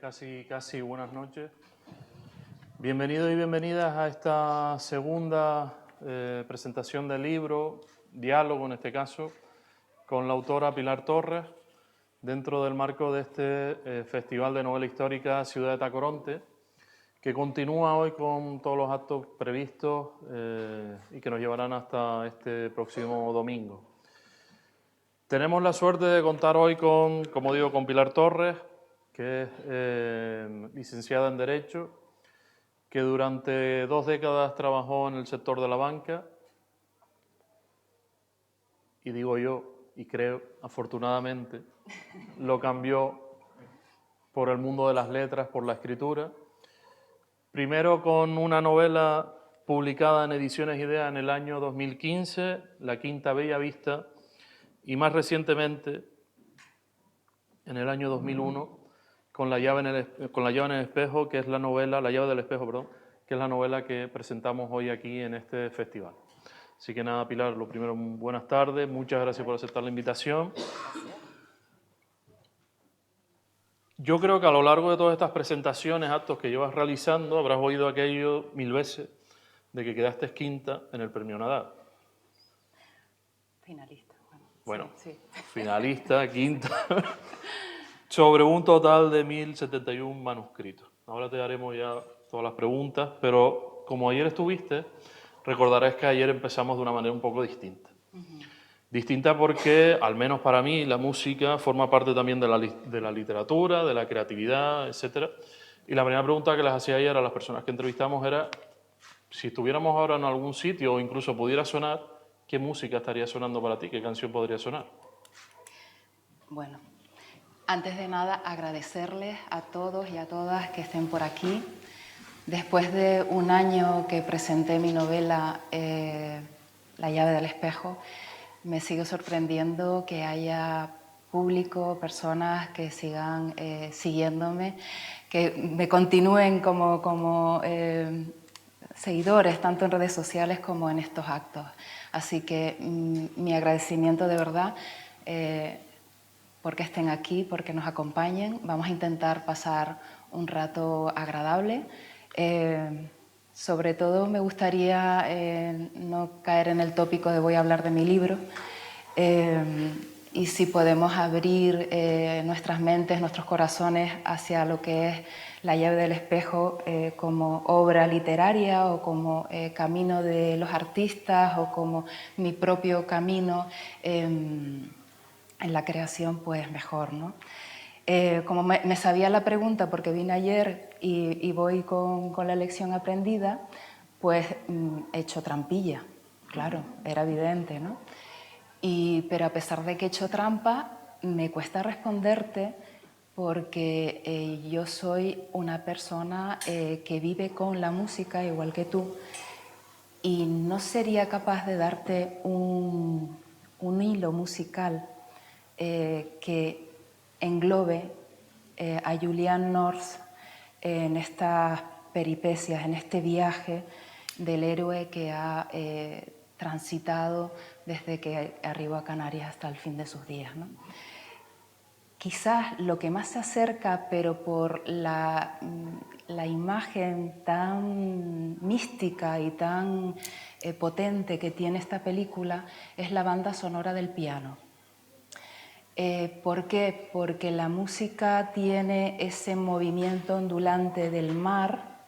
Casi buenas noches. Bienvenidos y bienvenidas a esta segunda presentación del libro, diálogo en este caso, con la autora Pilar Torres, dentro del marco de este Festival de Novela Histórica Ciudad de Tacoronte, que continúa hoy con todos los actos previstos y que nos llevarán hasta este próximo domingo. Tenemos la suerte de contar hoy con, como digo, con Pilar Torres, que es licenciada en Derecho, que durante 2 décadas trabajó en el sector de la banca, y digo yo, y creo, afortunadamente, lo cambió por el mundo de las letras, por la escritura. Primero con una novela publicada en Ediciones Idea en el año 2015, La Quinta Bella Vista, y más recientemente, en el año 2001, con La llave en el espejo, que es la novela, La llave del espejo, perdón, que es la novela que presentamos hoy aquí en este festival. Así que nada, Pilar, lo primero, buenas tardes, muchas gracias por aceptar la invitación. Yo creo que a lo largo de todas estas presentaciones, actos que llevas realizando, habrás oído aquello 1000 veces de que quedaste quinta en el Premio Nadal. Finalista. Bueno, sí. Finalista, quinta, sobre un total de 1071 manuscritos. Ahora te haremos ya todas las preguntas, pero como ayer estuviste, recordarás que ayer empezamos de una manera un poco distinta. Distinta porque, al menos para mí, la música forma parte también de la literatura, de la creatividad, etc. Y la primera pregunta que les hacía ayer a las personas que entrevistamos era, si estuviéramos ahora en algún sitio o incluso pudiera sonar, ¿qué música estaría sonando para ti? ¿Qué canción podría sonar? Bueno, antes de nada agradecerles a todos y a todas que estén por aquí. Después de un año que presenté mi novela La llave del espejo, me sigue sorprendiendo que haya público, personas que sigan siguiéndome, que me continúen como seguidores, tanto en redes sociales como en estos actos. Así que mi agradecimiento de verdad porque estén aquí, porque nos acompañen. Vamos a intentar pasar un rato agradable. Sobre todo me gustaría no caer en el tópico de voy a hablar de mi libro. Y si podemos abrir nuestras mentes, nuestros corazones hacia lo que es La llave del espejo como obra literaria o como camino de los artistas o como mi propio camino en la creación, pues mejor, ¿no? Como me sabía la pregunta porque vine ayer y voy con la lección aprendida, pues he hecho trampilla, claro, era evidente, ¿no? Pero a pesar de que he hecho trampa, me cuesta responderte porque yo soy una persona que vive con la música igual que tú y no sería capaz de darte un hilo musical que englobe a Julian North en estas peripecias, en este viaje del héroe que ha transitado desde que arribó a Canarias hasta el fin de sus días, ¿no? Quizás lo que más se acerca, pero por la imagen tan mística y tan potente que tiene esta película, es la banda sonora del piano. ¿Por qué? Porque la música tiene ese movimiento ondulante del mar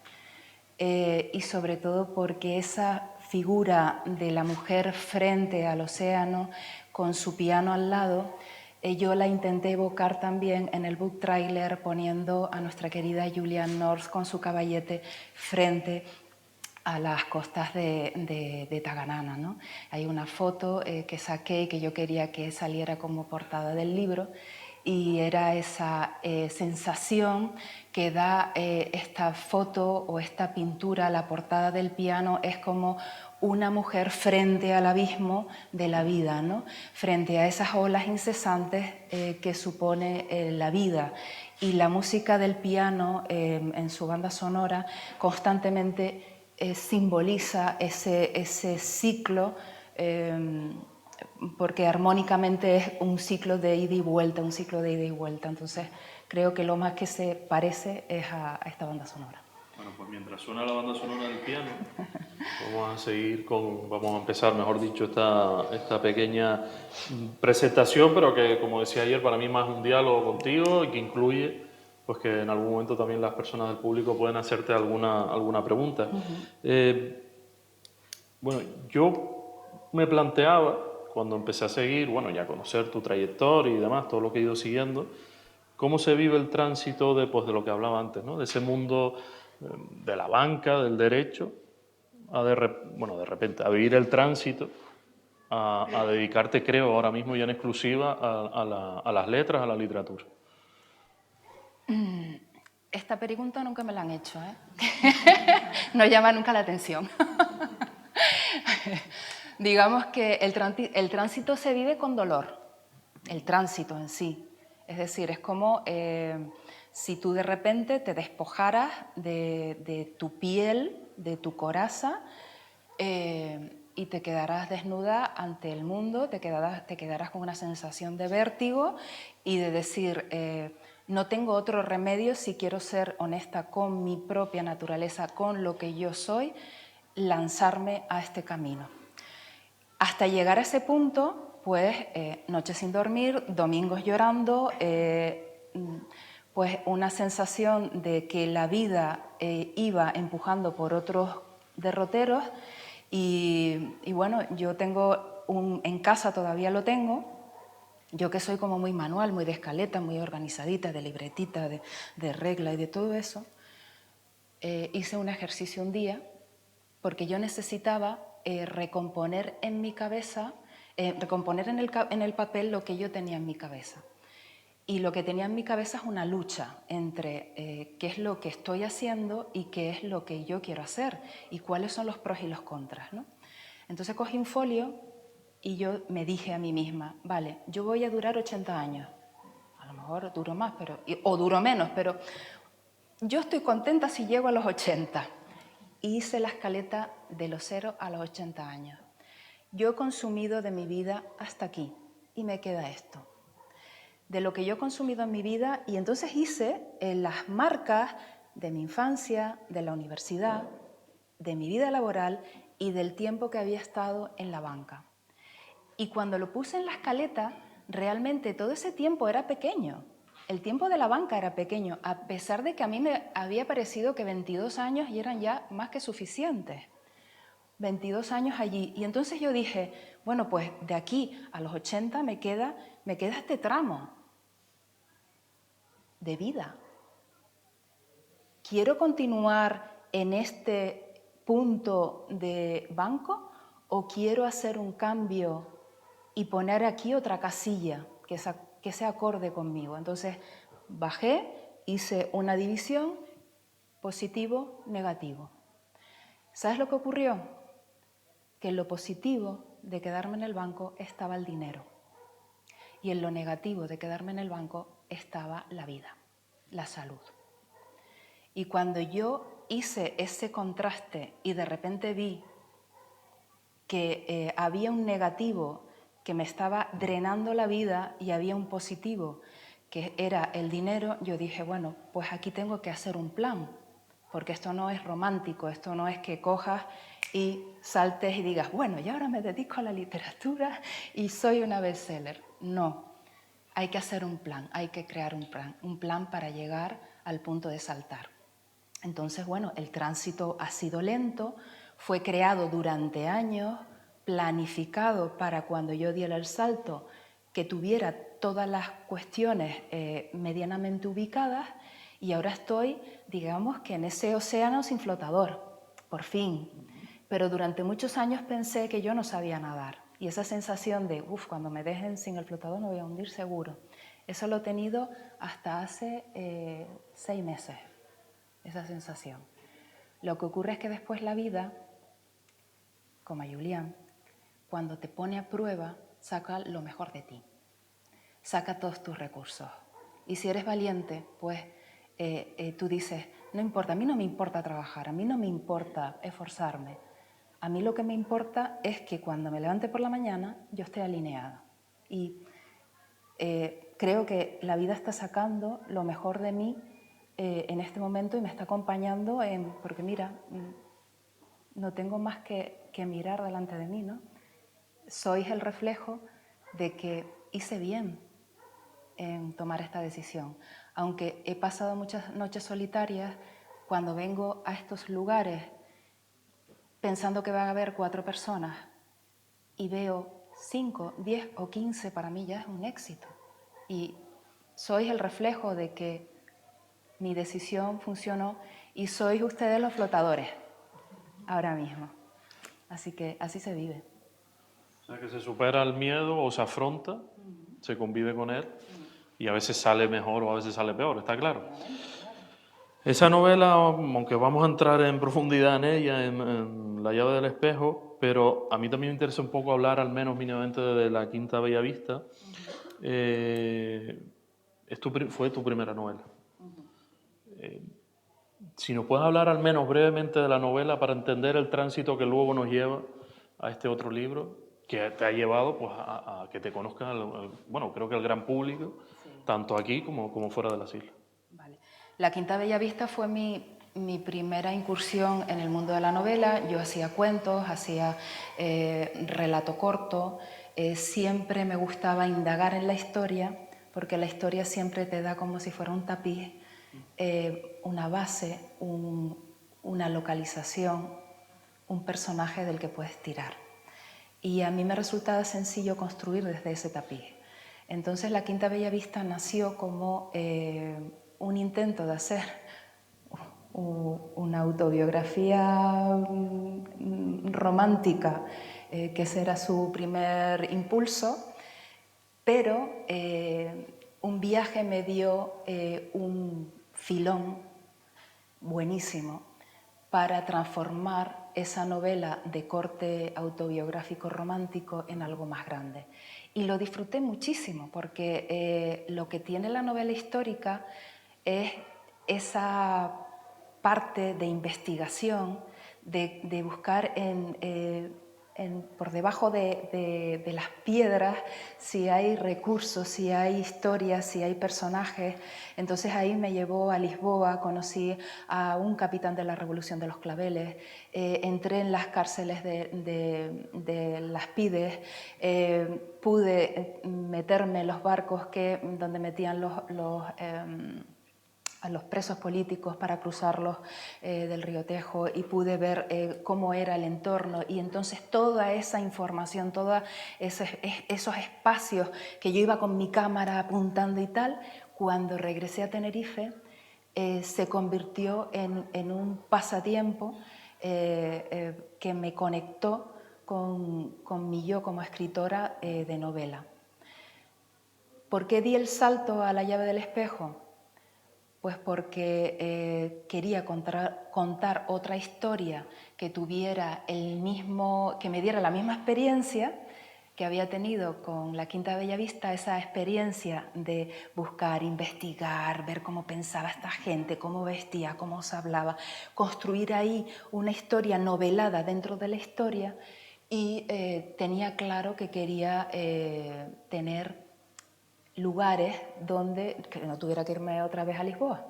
y sobre todo porque esa figura de la mujer frente al océano con su piano al lado, yo la intenté evocar también en el book trailer poniendo a nuestra querida Julian North con su caballete frente a las costas de Taganana, ¿no? Hay una foto que saqué que yo quería que saliera como portada del libro y era esa sensación que da esta foto o esta pintura, la portada del piano, es como una mujer frente al abismo de la vida, ¿no? Frente a esas olas incesantes que supone la vida. Y la música del piano en su banda sonora constantemente simboliza ese ciclo porque armónicamente es un ciclo de ida y vuelta, un ciclo de ida y vuelta. Entonces creo que lo más que se parece es a esta banda sonora. Bueno, pues mientras suena la banda sonora del piano, vamos a empezar, mejor dicho, esta pequeña presentación, pero que, como decía ayer, para mí más un diálogo contigo y que incluye, pues que en algún momento también las personas del público pueden hacerte alguna pregunta. Bueno, yo me planteaba, cuando empecé a seguir, bueno, ya a conocer tu trayectoria y demás, todo lo que he ido siguiendo, cómo se vive el tránsito de, pues, de lo que hablaba antes, ¿no? De ese mundo de la banca, del derecho, de repente, a vivir el tránsito, a dedicarte, creo, ahora mismo ya en exclusiva a las letras, a la literatura. Esta pregunta nunca me la han hecho, ¿eh? No llama nunca la atención. Digamos que el tránsito se vive con dolor, el tránsito en sí. Es decir, es como si tú de repente te despojaras de tu piel, de tu coraza, y te quedarás desnuda ante el mundo, te quedarás con una sensación de vértigo y de decir, no tengo otro remedio si quiero ser honesta con mi propia naturaleza, con lo que yo soy, lanzarme a este camino. Hasta llegar a ese punto, pues noches sin dormir, domingos llorando, pues una sensación de que la vida iba empujando por otros derroteros y bueno, yo tengo en casa todavía lo tengo, yo que soy como muy manual, muy de escaleta, muy organizadita, de libretita, de regla y de todo eso, hice un ejercicio un día porque yo necesitaba recomponer en mi cabeza, recomponer en el papel lo que yo tenía en mi cabeza. Y lo que tenía en mi cabeza es una lucha entre qué es lo que estoy haciendo y qué es lo que yo quiero hacer y cuáles son los pros y los contras, ¿no? Entonces cogí un folio y yo me dije a mí misma, vale, yo voy a durar 80 años. A lo mejor duro más o duro menos, pero yo estoy contenta si llego a los 80. Y hice la escaleta de los 0 a los 80 años. Yo he consumido de mi vida hasta aquí y me queda esto. De lo que yo he consumido en mi vida, y entonces hice las marcas de mi infancia, de la universidad, de mi vida laboral y del tiempo que había estado en la banca. Y cuando lo puse en la escaleta, realmente todo ese tiempo era pequeño. El tiempo de la banca era pequeño, a pesar de que a mí me había parecido que 22 años y eran ya más que suficientes. 22 años allí. Y entonces yo dije, bueno, pues de aquí a los 80 me queda este tramo de vida. ¿Quiero continuar en este punto de banco o quiero hacer un cambio y poner aquí otra casilla que se acorde conmigo? Entonces bajé, hice una división positivo, negativo. ¿Sabes lo que ocurrió? Que en lo positivo de quedarme en el banco estaba el dinero y en lo negativo de quedarme en el banco estaba la vida, la salud. Y cuando yo hice ese contraste y de repente vi que había un negativo que me estaba drenando la vida y había un positivo que era el dinero, yo dije, bueno, pues aquí tengo que hacer un plan, porque esto no es romántico, esto no es que cojas y saltes y digas, bueno, y ahora me dedico a la literatura y soy una bestseller. No, hay que hacer un plan, hay que crear un plan para llegar al punto de saltar. Entonces, bueno, el tránsito ha sido lento, fue creado durante años, planificado para cuando yo diera el salto, que tuviera todas las cuestiones medianamente ubicadas y ahora estoy, digamos, que en ese océano sin flotador, por fin. Pero durante muchos años pensé que yo no sabía nadar y esa sensación de, cuando me dejen sin el flotador me voy a hundir seguro, eso lo he tenido hasta hace 6 meses. Esa sensación. Lo que ocurre es que después la vida, como a Julián, cuando te pone a prueba, saca lo mejor de ti, saca todos tus recursos. Y si eres valiente, pues tú dices, no importa, a mí no me importa trabajar, a mí no me importa esforzarme, A mí lo que me importa es que cuando me levante por la mañana yo esté alineada. Y creo que la vida está sacando lo mejor de mí en este momento y me está acompañando porque mira, no tengo más que mirar delante de mí, ¿no? Sois el reflejo de que hice bien en tomar esta decisión. Aunque he pasado muchas noches solitarias, cuando vengo a estos lugares pensando que van a haber 4 personas y veo 5, 10 o 15, para mí ya es un éxito. Y sois el reflejo de que mi decisión funcionó y sois ustedes los flotadores ahora mismo. Así que así se vive. O sea, que se supera el miedo o se afronta, se convive con él y a veces sale mejor o a veces sale peor, está claro. Esa novela, aunque vamos a entrar en profundidad en ella, en La llave del espejo, pero a mí también me interesa un poco hablar, al menos mínimamente, de La quinta bellavista. Fue tu primera novela. Si nos puedes hablar al menos brevemente de la novela para entender el tránsito que luego nos lleva a este otro libro, que te ha llevado pues, a que te conozca, bueno, creo que el gran público, sí, tanto aquí como fuera de las islas. Vale. La Quinta Bellavista fue mi primera incursión en el mundo de la novela. Yo hacía cuentos, hacía relato corto, siempre me gustaba indagar en la historia, porque la historia siempre te da como si fuera un tapiz, una base, una localización, un personaje del que puedes tirar. Y a mí me resultaba sencillo construir desde ese tapiz. Entonces La Quinta Bellavista nació como un intento de hacer una autobiografía romántica, que ese era su primer impulso, pero un viaje me dio un filón buenísimo para transformar esa novela de corte autobiográfico romántico en algo más grande. Y lo disfruté muchísimo porque lo que tiene la novela histórica es esa parte de investigación, de buscar por debajo de las piedras si hay recursos, si hay historias, si hay personajes. Entonces ahí me llevó a Lisboa, conocí a un capitán de la Revolución de los Claveles, entré en las cárceles de las Pides, pude meterme en los barcos donde metían a los presos políticos para cruzarlos del río Tejo, y pude ver cómo era el entorno, y entonces toda esa información, todos esos espacios que yo iba con mi cámara apuntando y tal, cuando regresé a Tenerife se convirtió en un pasatiempo que me conectó con mi yo como escritora de novela. ¿Por qué di el salto a La llave del espejo? Pues porque quería contar otra historia que tuviera que me diera la misma experiencia que había tenido con La Quinta Bellavista, esa experiencia de buscar, investigar, ver cómo pensaba esta gente, cómo vestía, cómo se hablaba, construir ahí una historia novelada dentro de la historia, y tenía claro que quería tener lugares que no tuviera que irme otra vez a Lisboa.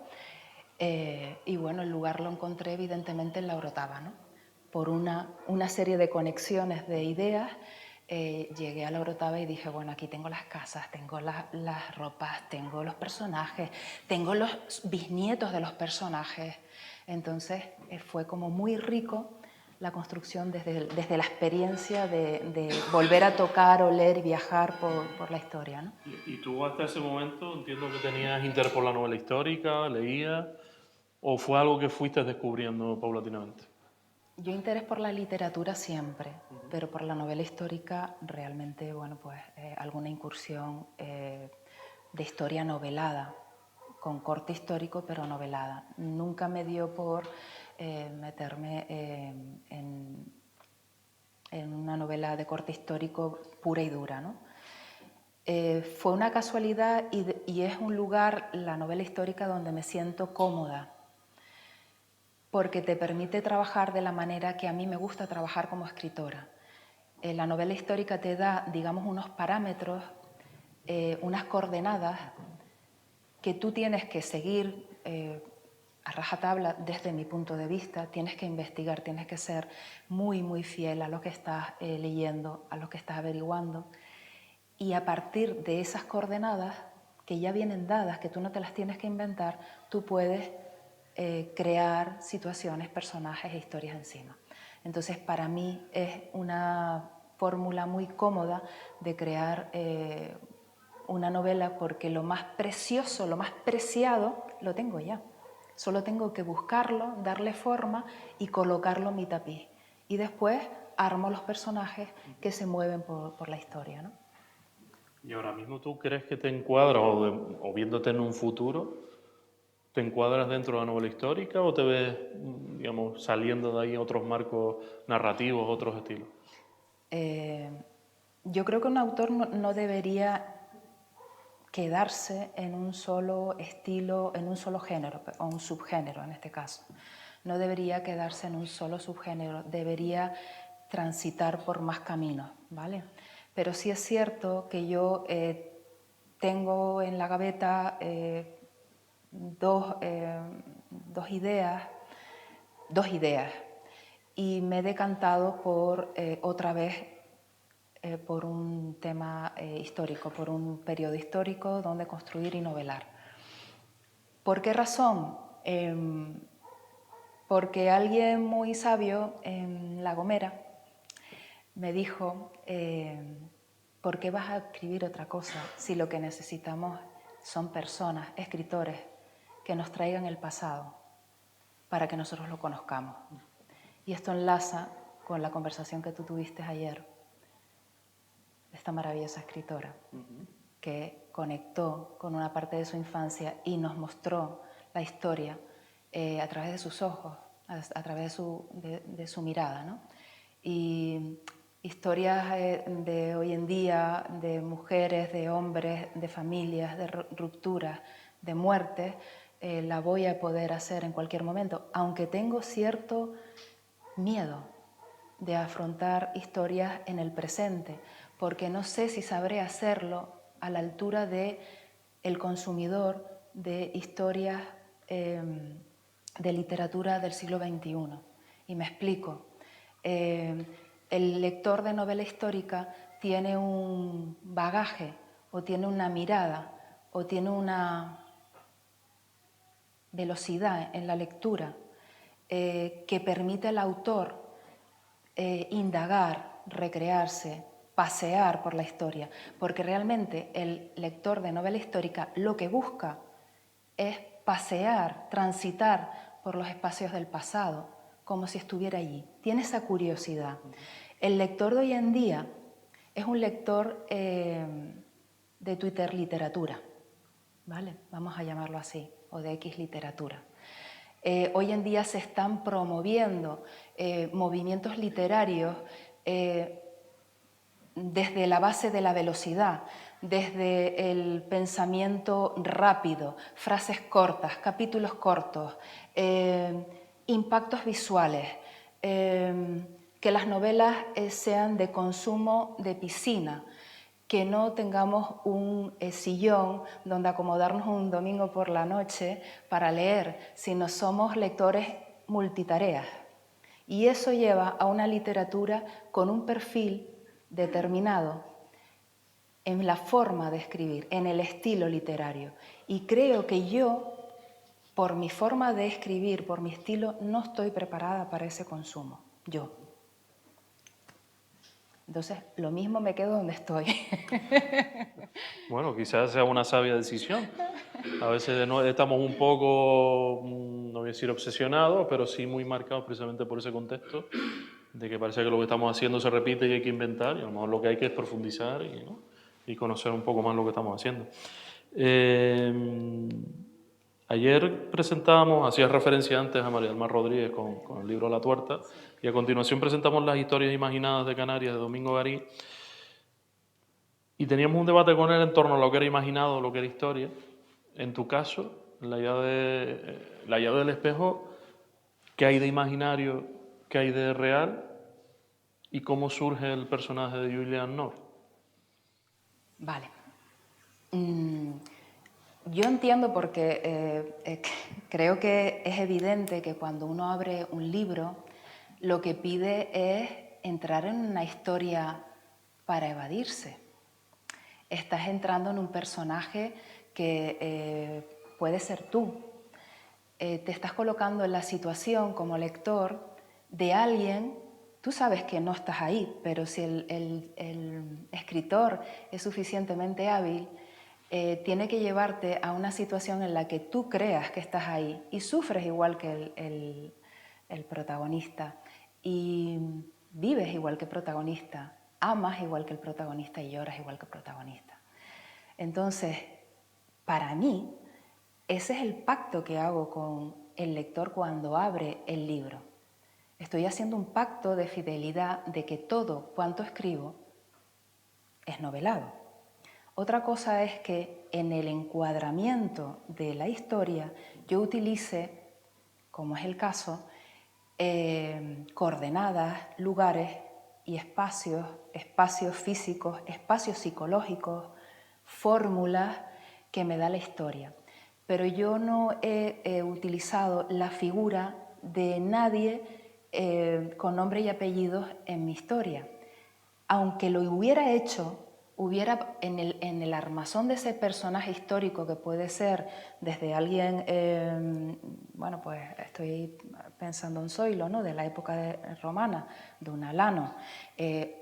Y bueno, el lugar lo encontré evidentemente en La Orotava, ¿no? Por una serie de conexiones de ideas, llegué a La Orotava y dije, bueno, aquí tengo las casas, tengo las ropas, tengo los personajes, tengo los bisnietos de los personajes. Entonces fue como muy rico la construcción desde la experiencia de volver a tocar, oler y viajar por la historia, ¿no? ¿Y tú hasta ese momento entiendo que tenías interés por la novela histórica, leías, o fue algo que fuiste descubriendo paulatinamente? Yo interés por la literatura siempre, pero por la novela histórica realmente, bueno, pues alguna incursión de historia novelada, con corte histórico pero novelada. Nunca me dio por meterme en una novela de corte histórico pura y dura, ¿no? Fue una casualidad y es un lugar, la novela histórica, donde me siento cómoda. porque te permite trabajar de la manera que a mí me gusta trabajar como escritora. La novela histórica te da, digamos, unos parámetros, unas coordenadas que tú tienes que seguir a rajatabla desde mi punto de vista. Tienes que investigar, tienes que ser muy, muy fiel a lo que estás leyendo, a lo que estás averiguando. Y a partir de esas coordenadas que ya vienen dadas, que tú no te las tienes que inventar, tú puedes crear situaciones, personajes e historias encima. Entonces, para mí es una fórmula muy cómoda de crear una novela, porque lo más precioso, lo más preciado, lo tengo ya. Solo tengo que buscarlo, darle forma y colocarlo en mi tapiz. Y después armo los personajes que se mueven por la historia, ¿no? ¿Y ahora mismo tú crees que te encuadras, o viéndote en un futuro, te encuadras dentro de la novela histórica o te ves, digamos, saliendo de ahí otros marcos narrativos, otros estilos? Yo creo que un autor no debería quedarse en un solo estilo, en un solo género, o un subgénero en este caso. No debería quedarse en un solo subgénero, debería transitar por más caminos, ¿vale? Pero sí es cierto que yo tengo en la gaveta dos ideas, y me he decantado por otra vez por un tema histórico, por un periodo histórico donde construir y novelar. ¿Por qué razón? Porque alguien muy sabio en La Gomera me dijo, ¿por qué vas a escribir otra cosa si lo que necesitamos son personas, escritores, que nos traigan el pasado para que nosotros lo conozcamos? Y esto enlaza con la conversación que tú tuviste ayer, esta maravillosa escritora, que conectó con una parte de su infancia y nos mostró la historia a través de sus ojos, a través de su mirada, ¿no? Y historias de hoy en día, de mujeres, de hombres, de familias, de rupturas, de muertes, la voy a poder hacer en cualquier momento, aunque tengo cierto miedo de afrontar historias en el presente, porque no sé si sabré hacerlo a la altura del consumidor de historias de literatura del siglo XXI. Y me explico. El lector de novela histórica tiene un bagaje, o tiene una mirada, o tiene una velocidad en la lectura que permite al autor indagar, recrearse, pasear por la historia, porque realmente el lector de novela histórica lo que busca es pasear, transitar por los espacios del pasado, como si estuviera allí. Tiene esa curiosidad. El lector de hoy en día es un lector de Twitter literatura, ¿vale? Vamos a llamarlo así, o de X literatura. Hoy en día se están promoviendo movimientos literarios desde la base de la velocidad, desde el pensamiento rápido, frases cortas, capítulos cortos, impactos visuales, que las novelas sean de consumo de piscina, que no tengamos un sillón donde acomodarnos un domingo por la noche para leer, sino somos lectores multitareas. Y eso lleva a una literatura con un perfil determinado en la forma de escribir, en el estilo literario. Y creo que yo, por mi forma de escribir, por mi estilo, no estoy preparada para ese consumo. Yo. Entonces, lo mismo me quedo donde estoy. Bueno, quizás sea una sabia decisión. A veces estamos un poco, no voy a decir obsesionados, pero sí muy marcados precisamente por ese contexto, de que parece que lo que estamos haciendo se repite y hay que inventar, y a lo mejor lo que hay que es profundizar y conocer un poco más lo que estamos haciendo. Ayer presentábamos, hacías referencia antes a María del Mar Rodríguez con el libro La Tuerta, y a continuación presentamos las historias imaginadas de Canarias de Domingo Garí, y teníamos un debate con él en torno a lo que era imaginado, lo que era historia. En tu caso, la llave del espejo, ¿Qué hay de imaginario, qué hay de real y cómo surge el personaje de Julian North? Vale. Yo entiendo porque creo que es evidente que cuando uno abre un libro, lo que pide es entrar en una historia para evadirse. Estás entrando en un personaje que puede ser tú. Te estás colocando en la situación como lector de alguien. Tú sabes que no estás ahí, pero si el escritor es suficientemente hábil, tiene que llevarte a una situación en la que tú creas que estás ahí y sufres igual que el protagonista y vives igual que el protagonista, amas igual que el protagonista y lloras igual que el protagonista. Entonces, para mí, ese es el pacto que hago con el lector cuando abre el libro. Estoy haciendo un pacto de fidelidad de que todo cuanto escribo es novelado. Otra cosa es que en el encuadramiento de la historia yo utilice, como es el caso, coordenadas, lugares y espacios físicos, espacios psicológicos, fórmulas que me da la historia. Pero yo no he utilizado la figura de nadie con nombre y apellidos en mi historia. Aunque lo hubiera hecho, hubiera en el armazón de ese personaje histórico que puede ser desde alguien, bueno, pues estoy pensando en Zoilo, ¿no?, de la época romana, de un alano,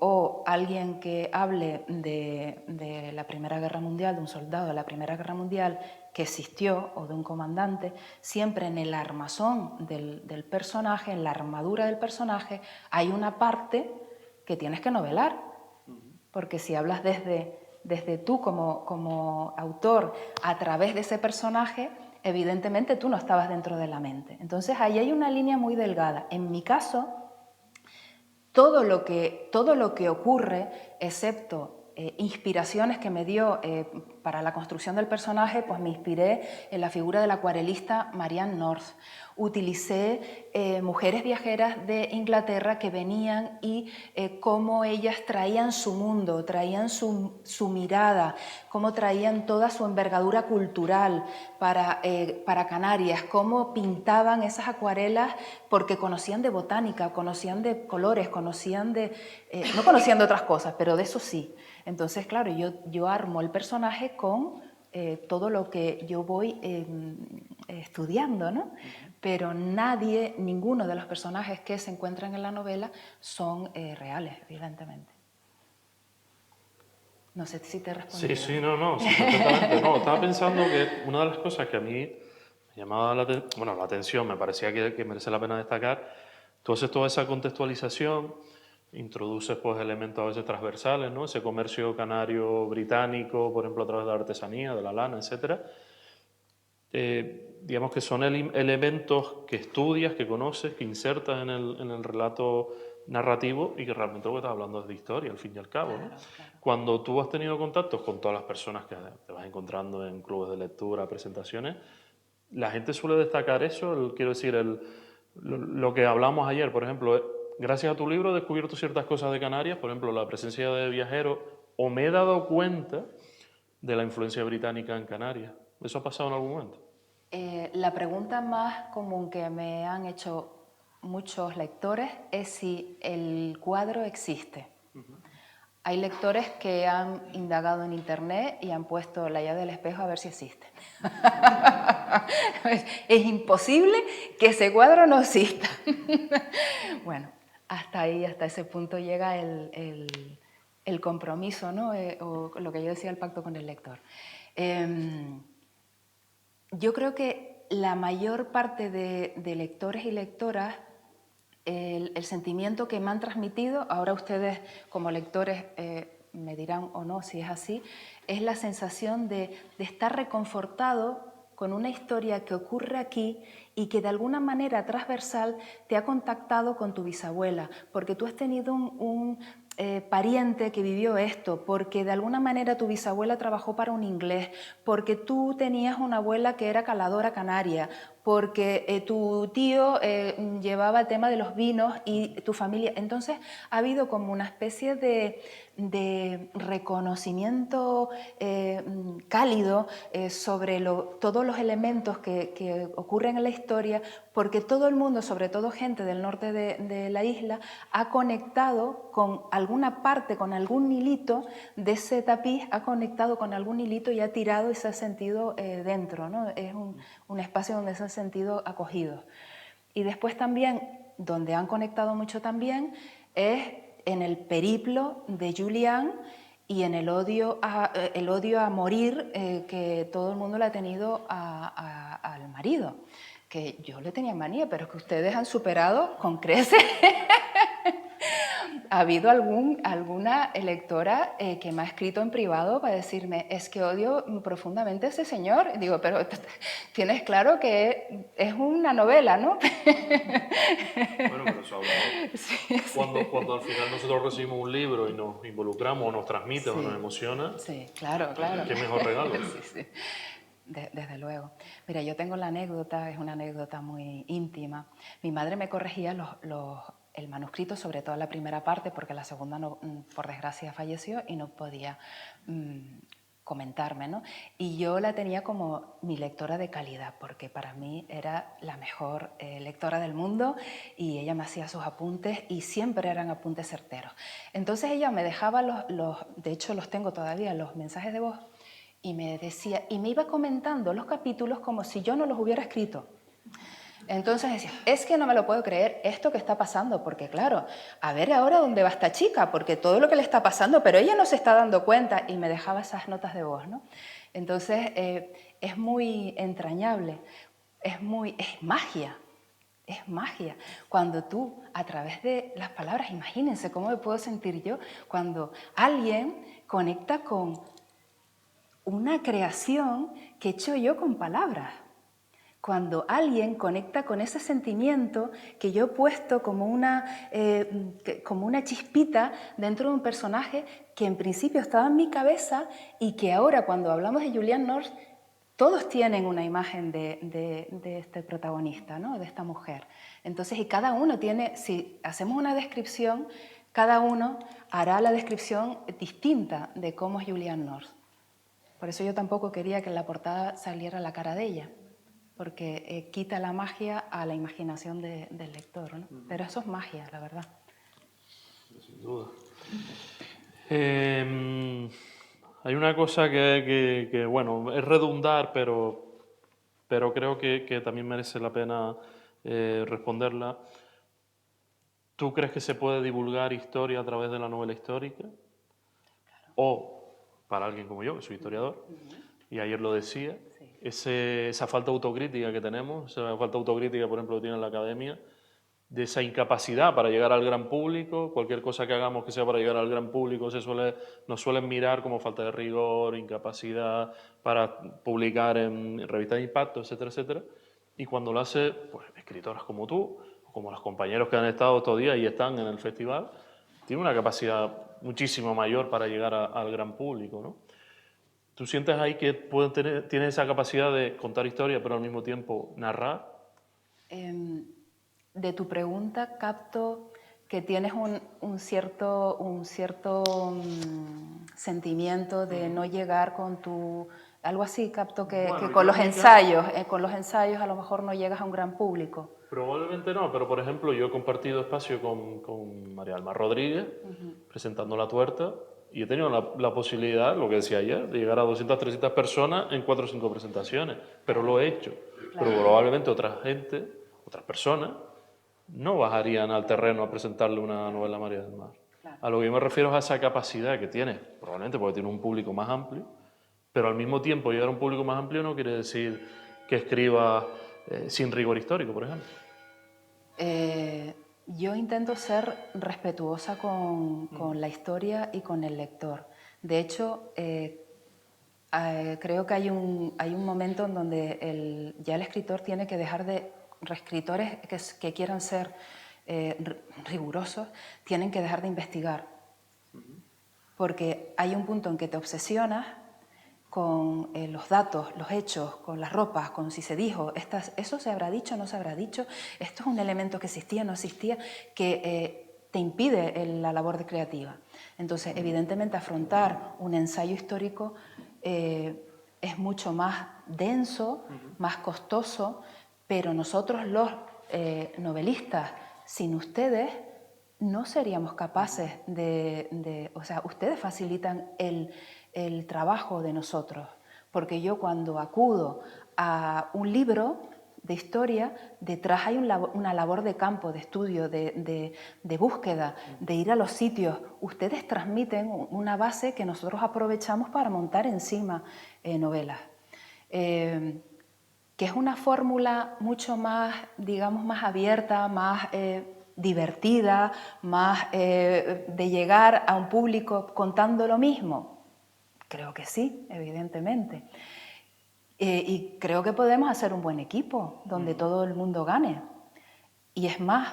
o alguien que hable de la Primera Guerra Mundial, de un soldado de la Primera Guerra Mundial que existió, o de un comandante, siempre en el armazón del personaje, en la armadura del personaje, hay una parte que tienes que novelar, porque si hablas desde tú como autor a través de ese personaje, evidentemente tú no estabas dentro de la mente. Entonces ahí hay una línea muy delgada. En mi caso, todo lo que ocurre, excepto inspiraciones que me dio para la construcción del personaje, pues me inspiré en la figura de la acuarelista Marianne North. Utilicé mujeres viajeras de Inglaterra que venían y cómo ellas traían su mundo, traían su mirada, cómo traían toda su envergadura cultural para Canarias, cómo pintaban esas acuarelas porque conocían de botánica, conocían de colores, no conocían de otras cosas, pero de eso sí. Entonces, claro, yo armo el personaje con todo lo que yo voy estudiando, ¿no? Pero ninguno de los personajes que se encuentran en la novela son reales, evidentemente. No sé si te he respondido. Sí, no, sí, perfectamente. No, estaba pensando que una de las cosas que a mí me llamaba la atención, me parecía que merece la pena destacar, tú haces toda esa contextualización, introduces pues elementos a veces transversales, ¿no? Ese comercio canario británico, por ejemplo, a través de la artesanía, de la lana, etcétera. Digamos que son elementos que estudias, que conoces, que insertas en el relato narrativo y que realmente lo que estás hablando es de historia, al fin y al cabo, ¿no? Claro. Cuando tú has tenido contactos con todas las personas que te vas encontrando en clubes de lectura, presentaciones, la gente suele destacar eso, quiero decir, lo que hablamos ayer, por ejemplo, gracias a tu libro he descubierto ciertas cosas de Canarias, por ejemplo, la presencia de viajeros, o me he dado cuenta de la influencia británica en Canarias. ¿Eso ha pasado en algún momento? La pregunta más común que me han hecho muchos lectores es si el cuadro existe. Hay lectores que han indagado en internet y han puesto la llave del espejo a ver si existe. Es imposible que ese cuadro no exista. Bueno, hasta ahí, hasta ese punto llega el compromiso, ¿no? O lo que yo decía, el pacto con el lector. Yo creo que la mayor parte de lectores y lectoras, el sentimiento que me han transmitido, ahora ustedes como lectores me dirán o no si es así, es la sensación de estar reconfortado con una historia que ocurre aquí y que de alguna manera transversal te ha contactado con tu bisabuela, porque tú has tenido un pariente que vivió esto, porque de alguna manera tu bisabuela trabajó para un inglés, porque tú tenías una abuela que era caladora canaria, porque tu tío llevaba el tema de los vinos y tu familia. Entonces ha habido como una especie de reconocimiento cálido sobre todos los elementos que ocurren en la historia, porque todo el mundo, sobre todo gente del norte de la isla, ha conectado con alguna parte, con algún hilito de ese tapiz, ha conectado con algún hilito y ha tirado y se ha sentido dentro, ¿no? Es un espacio donde se han sentido acogidos. Y después también, donde han conectado mucho también, es en el periplo de Julián y en el odio a morir que todo el mundo le ha tenido al marido. Que yo le tenía manía, pero es que ustedes han superado con creces. Ha habido alguna lectora que me ha escrito en privado para decirme, es que odio profundamente a ese señor. Y digo, pero tienes claro que es una novela, ¿no? Bueno, pero eso habla, ¿no? Sí, cuando al final nosotros recibimos un libro y nos involucramos, o nos transmite, o nos emociona, sí, claro, claro. Qué mejor regalo. Sí, sí. Desde luego. Mira, yo tengo la anécdota, es una anécdota muy íntima. Mi madre me corregía el manuscrito, sobre todo la primera parte, porque la segunda, no, por desgracia, falleció y no podía comentarme, ¿no? Y yo la tenía como mi lectora de calidad, porque para mí era la mejor lectora del mundo y ella me hacía sus apuntes y siempre eran apuntes certeros. Entonces ella me dejaba de hecho los tengo todavía, los mensajes de voz, y me decía, y me iba comentando los capítulos como si yo no los hubiera escrito. Entonces decía, es que no me lo puedo creer esto que está pasando, porque claro, a ver ahora dónde va esta chica, porque todo lo que le está pasando, pero ella no se está dando cuenta, y me dejaba esas notas de voz, ¿no? Entonces es muy entrañable, es magia. Es magia. Cuando tú, a través de las palabras, imagínense cómo me puedo sentir yo cuando alguien conecta con una creación que he hecho yo con palabras. Cuando alguien conecta con ese sentimiento que yo he puesto como una chispita dentro de un personaje que en principio estaba en mi cabeza y que ahora, cuando hablamos de Julianne North, todos tienen una imagen de este protagonista, ¿no? De esta mujer. Entonces, y cada uno tiene, si hacemos una descripción, cada uno hará la descripción distinta de cómo es Julianne North. Por eso yo tampoco quería que en la portada saliera la cara de ella, porque quita la magia a la imaginación del lector, ¿no? Pero eso es magia, la verdad. Sin duda. Hay una cosa que, bueno, es redundar, pero creo que también merece la pena responderla. ¿Tú crees que se puede divulgar historia a través de la novela histórica? Claro. O, para alguien como yo, que soy historiador, y ayer lo decía, esa falta de autocrítica que tenemos, esa falta de autocrítica, por ejemplo, que tiene la academia, de esa incapacidad para llegar al gran público, cualquier cosa que hagamos que sea para llegar al gran público nos suelen mirar como falta de rigor, incapacidad para publicar en revistas de impacto, etcétera, etcétera. Y cuando lo hace, pues, escritoras como tú, o como los compañeros que han estado estos días y están en el festival, tienen una capacidad muchísimo mayor para llegar al gran público, ¿no? ¿Tú sientes ahí que tiene esa capacidad de contar historias, pero al mismo tiempo narrar? De tu pregunta capto que tienes un cierto sentimiento de no llegar con tu... Algo así, capto que con los ensayos a lo mejor no llegas a un gran público. Probablemente no, pero por ejemplo yo he compartido espacio con María Alma Rodríguez, presentando La Tuerta, y he tenido la posibilidad, lo que decía ayer, de llegar a 200, 300 personas en 4 o 5 presentaciones, pero lo he hecho. Claro. Pero probablemente otras personas, no bajarían al terreno a presentarle una novela a María del Mar. Claro. A lo que yo me refiero es a esa capacidad que tiene, probablemente porque tiene un público más amplio, pero al mismo tiempo llegar a un público más amplio no quiere decir que escriba sin rigor histórico, por ejemplo. Yo intento ser respetuosa con la historia y con el lector. De hecho, creo que hay un momento en donde ya el escritor tiene que dejar de... Escritores que quieran ser rigurosos tienen que dejar de investigar. Porque hay un punto en que te obsesionas con los datos, los hechos, con las ropas, con si se dijo, eso se habrá dicho, no se habrá dicho, esto es un elemento que existía, no existía, que te impide la labor creativa. Entonces, evidentemente, afrontar un ensayo histórico es mucho más denso, más costoso, pero nosotros los novelistas, sin ustedes, no seríamos capaces o sea, ustedes facilitan el trabajo de nosotros, porque yo cuando acudo a un libro de historia, detrás hay una labor de campo, de estudio, de búsqueda, de ir a los sitios. Ustedes transmiten una base que nosotros aprovechamos para montar encima novelas. Que es una fórmula mucho más, digamos, más abierta, más divertida, más de llegar a un público contando lo mismo. Creo que sí, evidentemente. Y creo que podemos hacer un buen equipo donde todo el mundo gane. Y es más,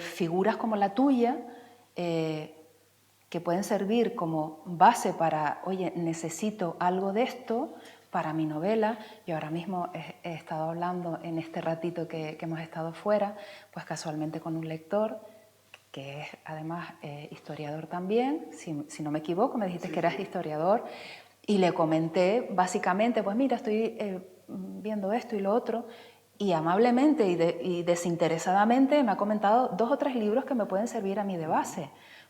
figuras como la tuya, que pueden servir como base para, oye, necesito algo de esto para mi novela. Yo ahora mismo he estado hablando en este ratito que hemos estado fuera, pues casualmente con un lector que es además historiador también, si no me equivoco, me dijiste que eras historiador, y le comenté básicamente, pues mira, estoy viendo esto y lo otro, y amablemente y desinteresadamente me ha comentado 2 o 3 libros que me pueden servir a mí de base.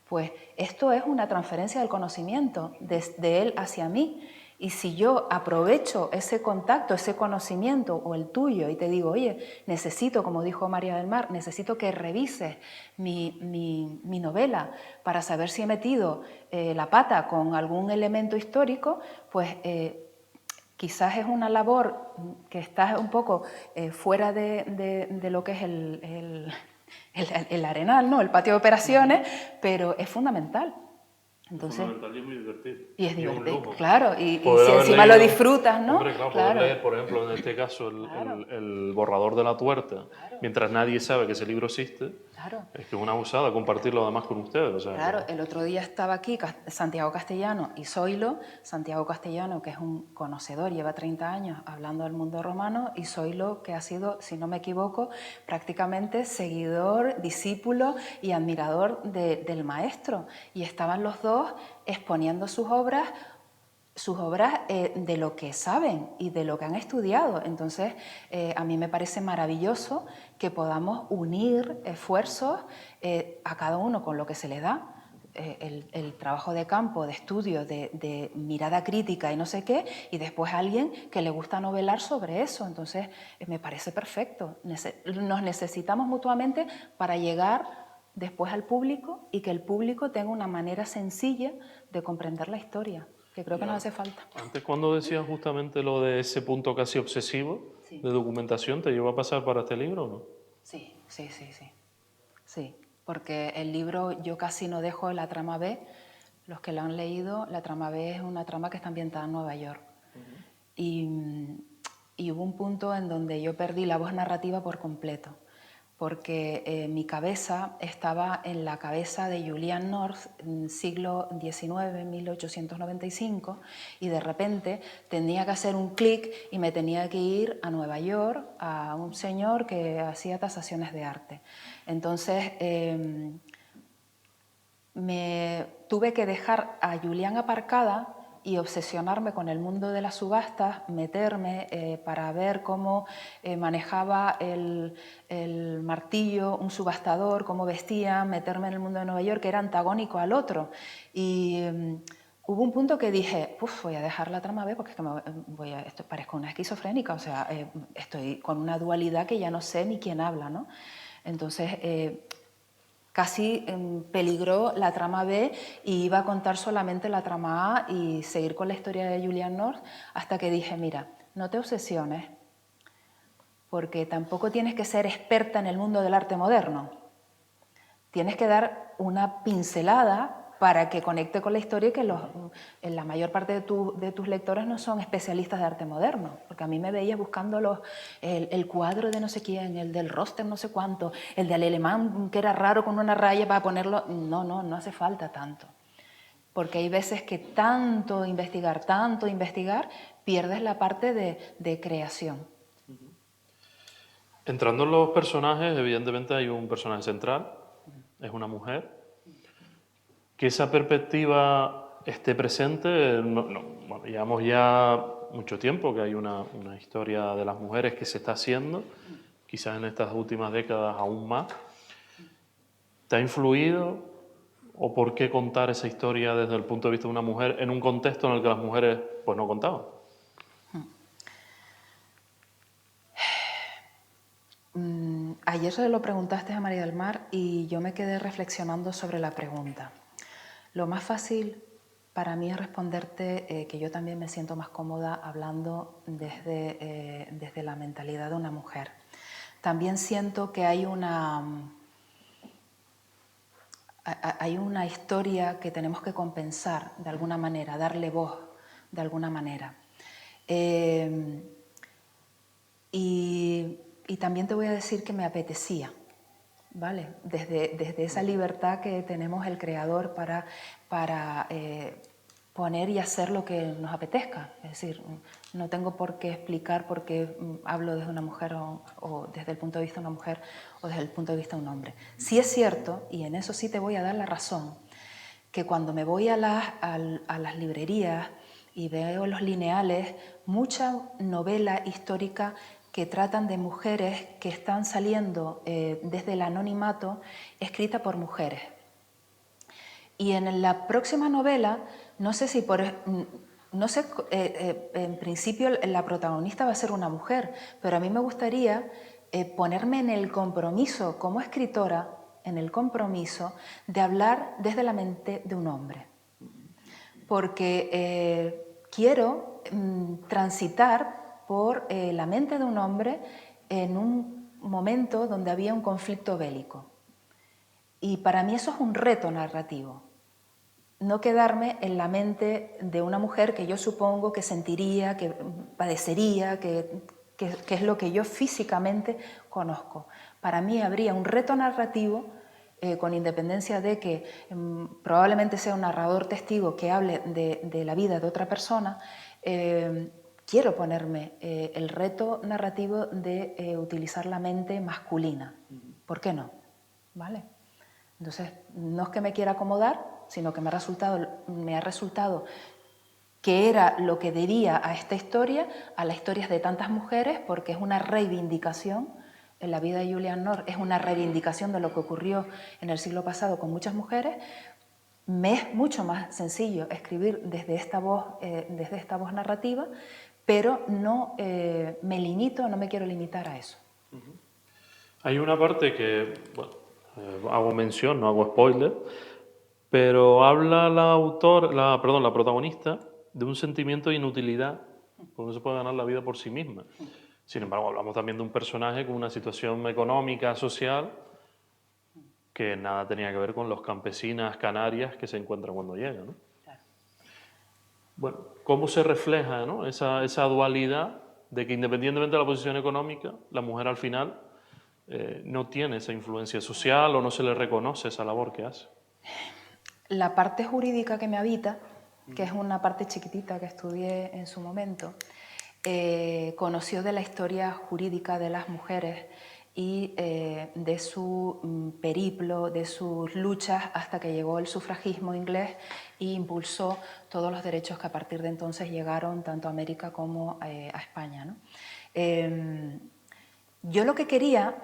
Pues esto es una transferencia del conocimiento desde él hacia mí. Y si yo aprovecho ese contacto, ese conocimiento o el tuyo y te digo, oye, necesito, como dijo María del Mar, necesito que revises mi novela para saber si he metido la pata con algún elemento histórico, pues quizás es una labor que está un poco fuera de lo que es el arenal, ¿no? El patio de operaciones, pero es fundamental. Entonces, es fundamental y es muy divertido. Y es divertido, un lujo. claro, y Poder si haber encima leído, lo disfrutas, ¿no? Hombre, claro, poder leer, por ejemplo, en este caso, Claro. el borrador de la tuerta, Claro. mientras nadie sabe que ese libro existe, Claro. es que es una abusada compartirlo además con ustedes. O sea, Claro, el otro día estaba aquí Santiago Castellano y Zoilo. Santiago Castellano, que es un conocedor, lleva 30 años hablando del mundo romano, y Zoilo, que ha sido, si no me equivoco, prácticamente seguidor, discípulo y admirador del maestro. Y estaban los dos exponiendo sus obras de lo que saben y de lo que han estudiado. Entonces, a mí me parece maravilloso que podamos unir esfuerzos a cada uno con lo que se le da. El trabajo de campo, de estudio, de mirada crítica y no sé qué, y después alguien que le gusta novelar sobre eso. Entonces, me parece perfecto. Nos necesitamos mutuamente para llegar después al público y que el público tenga una manera sencilla de comprender la historia, que creo que nos hace falta. antes, cuando decías justamente lo de ese punto casi obsesivo Sí. de documentación, ¿te llevó a pasar para este libro o no? Sí, porque el libro yo casi no dejo la trama B. Los que lo han leído, la trama B es una trama que está ambientada en Nueva York. Y hubo un punto en donde yo perdí la voz narrativa por completo, porque mi cabeza estaba en la cabeza de Julian North en siglo XIX, 1895, y de repente tenía que hacer un clic y me tenía que ir a Nueva York, a un señor que hacía tasaciones de arte. Entonces me tuve que dejar a Julian aparcada y obsesionarme con el mundo de las subastas, meterme para ver cómo manejaba el martillo un subastador, cómo vestía, meterme en el mundo de Nueva York, que era antagónico al otro. Y hubo un punto que dije, voy a dejar la trama B porque es que esto parezco una esquizofrénica, o sea, estoy con una dualidad que ya no sé ni quién habla, ¿no? Entonces casi peligró la trama B y iba a contar solamente la trama A y seguir con la historia de Julian North, hasta que dije, mira, no te obsesiones, porque tampoco tienes que ser experta en el mundo del arte moderno. Tienes que dar una pincelada para que conecte con la historia y que la mayor parte de tus lectores no son especialistas de arte moderno, porque a mí me veías buscando el cuadro de no sé quién, el del roster no sé cuánto, el del alemán que era raro con una raya para ponerlo. No hace falta tanto. porque hay veces que tanto investigar, pierdes la parte de creación. Entrando en los personajes, evidentemente hay un personaje central, es una mujer. Que esa perspectiva esté presente, bueno, llevamos ya mucho tiempo que hay una historia de las mujeres que se está haciendo, quizás en estas últimas décadas aún más. ¿Te ha influido o por qué contar esa historia desde el punto de vista de una mujer en un contexto en el que las mujeres pues no contaban? Ayer se lo preguntaste a María del Mar y yo me quedé reflexionando sobre la pregunta. Lo más fácil para mí es responderte que yo también me siento más cómoda hablando desde la mentalidad de una mujer. También siento que hay una historia que tenemos que compensar de alguna manera, darle voz de alguna manera. Y también te voy a decir que me apetecía, ¿vale? Desde esa libertad que tenemos el Creador para poner y hacer lo que nos apetezca. Es decir, no tengo por qué explicar por qué hablo desde una mujer o desde el punto de vista de una mujer o desde el punto de vista de un hombre. Sí es cierto, y en eso sí te voy a dar la razón, que cuando me voy a las librerías y veo los lineales, mucha novela histórica que tratan de mujeres que están saliendo desde el anonimato, escrita por mujeres. Y en la próxima novela, no sé si en principio la protagonista va a ser una mujer, pero a mí me gustaría ponerme en el compromiso como escritora, en el compromiso de hablar desde la mente de un hombre. Porque quiero transitar por la mente de un hombre en un momento donde había un conflicto bélico. Y para mí eso es un reto narrativo. No quedarme en la mente de una mujer que yo supongo que sentiría, que padecería, que es lo que yo físicamente conozco. Para mí habría un reto narrativo, con independencia de que probablemente sea un narrador testigo que hable de la vida de otra persona. Quiero ponerme el reto narrativo de utilizar la mente masculina. ¿Por qué no? ¿Vale? Entonces, no es que me quiera acomodar, sino que me ha resultado que era lo que debía a esta historia, a las historias de tantas mujeres, porque es una reivindicación. En la vida de Julianne Moore es una reivindicación de lo que ocurrió en el siglo pasado con muchas mujeres. Me es mucho más sencillo escribir desde esta voz narrativa, pero no me limito, no me quiero limitar a eso. Hay una parte que, bueno, hago mención, no hago spoiler, pero habla la protagonista de un sentimiento de inutilidad, porque no se puede ganar la vida por sí misma. Sin embargo, hablamos también de un personaje con una situación económica, social, que nada tenía que ver con los campesinas canarias que se encuentran cuando llegan, ¿no? Claro. Bueno, ¿cómo se refleja, ¿no?, esa dualidad de que independientemente de la posición económica, la mujer al final no tiene esa influencia social o no se le reconoce esa labor que hace? La parte jurídica que me habita, que es una parte chiquitita que estudié en su momento, conoció de la historia jurídica de las mujeres y de su periplo, de sus luchas hasta que llegó el sufragismo inglés e impulsó todos los derechos que a partir de entonces llegaron tanto a América como a España, ¿no? Yo lo que quería,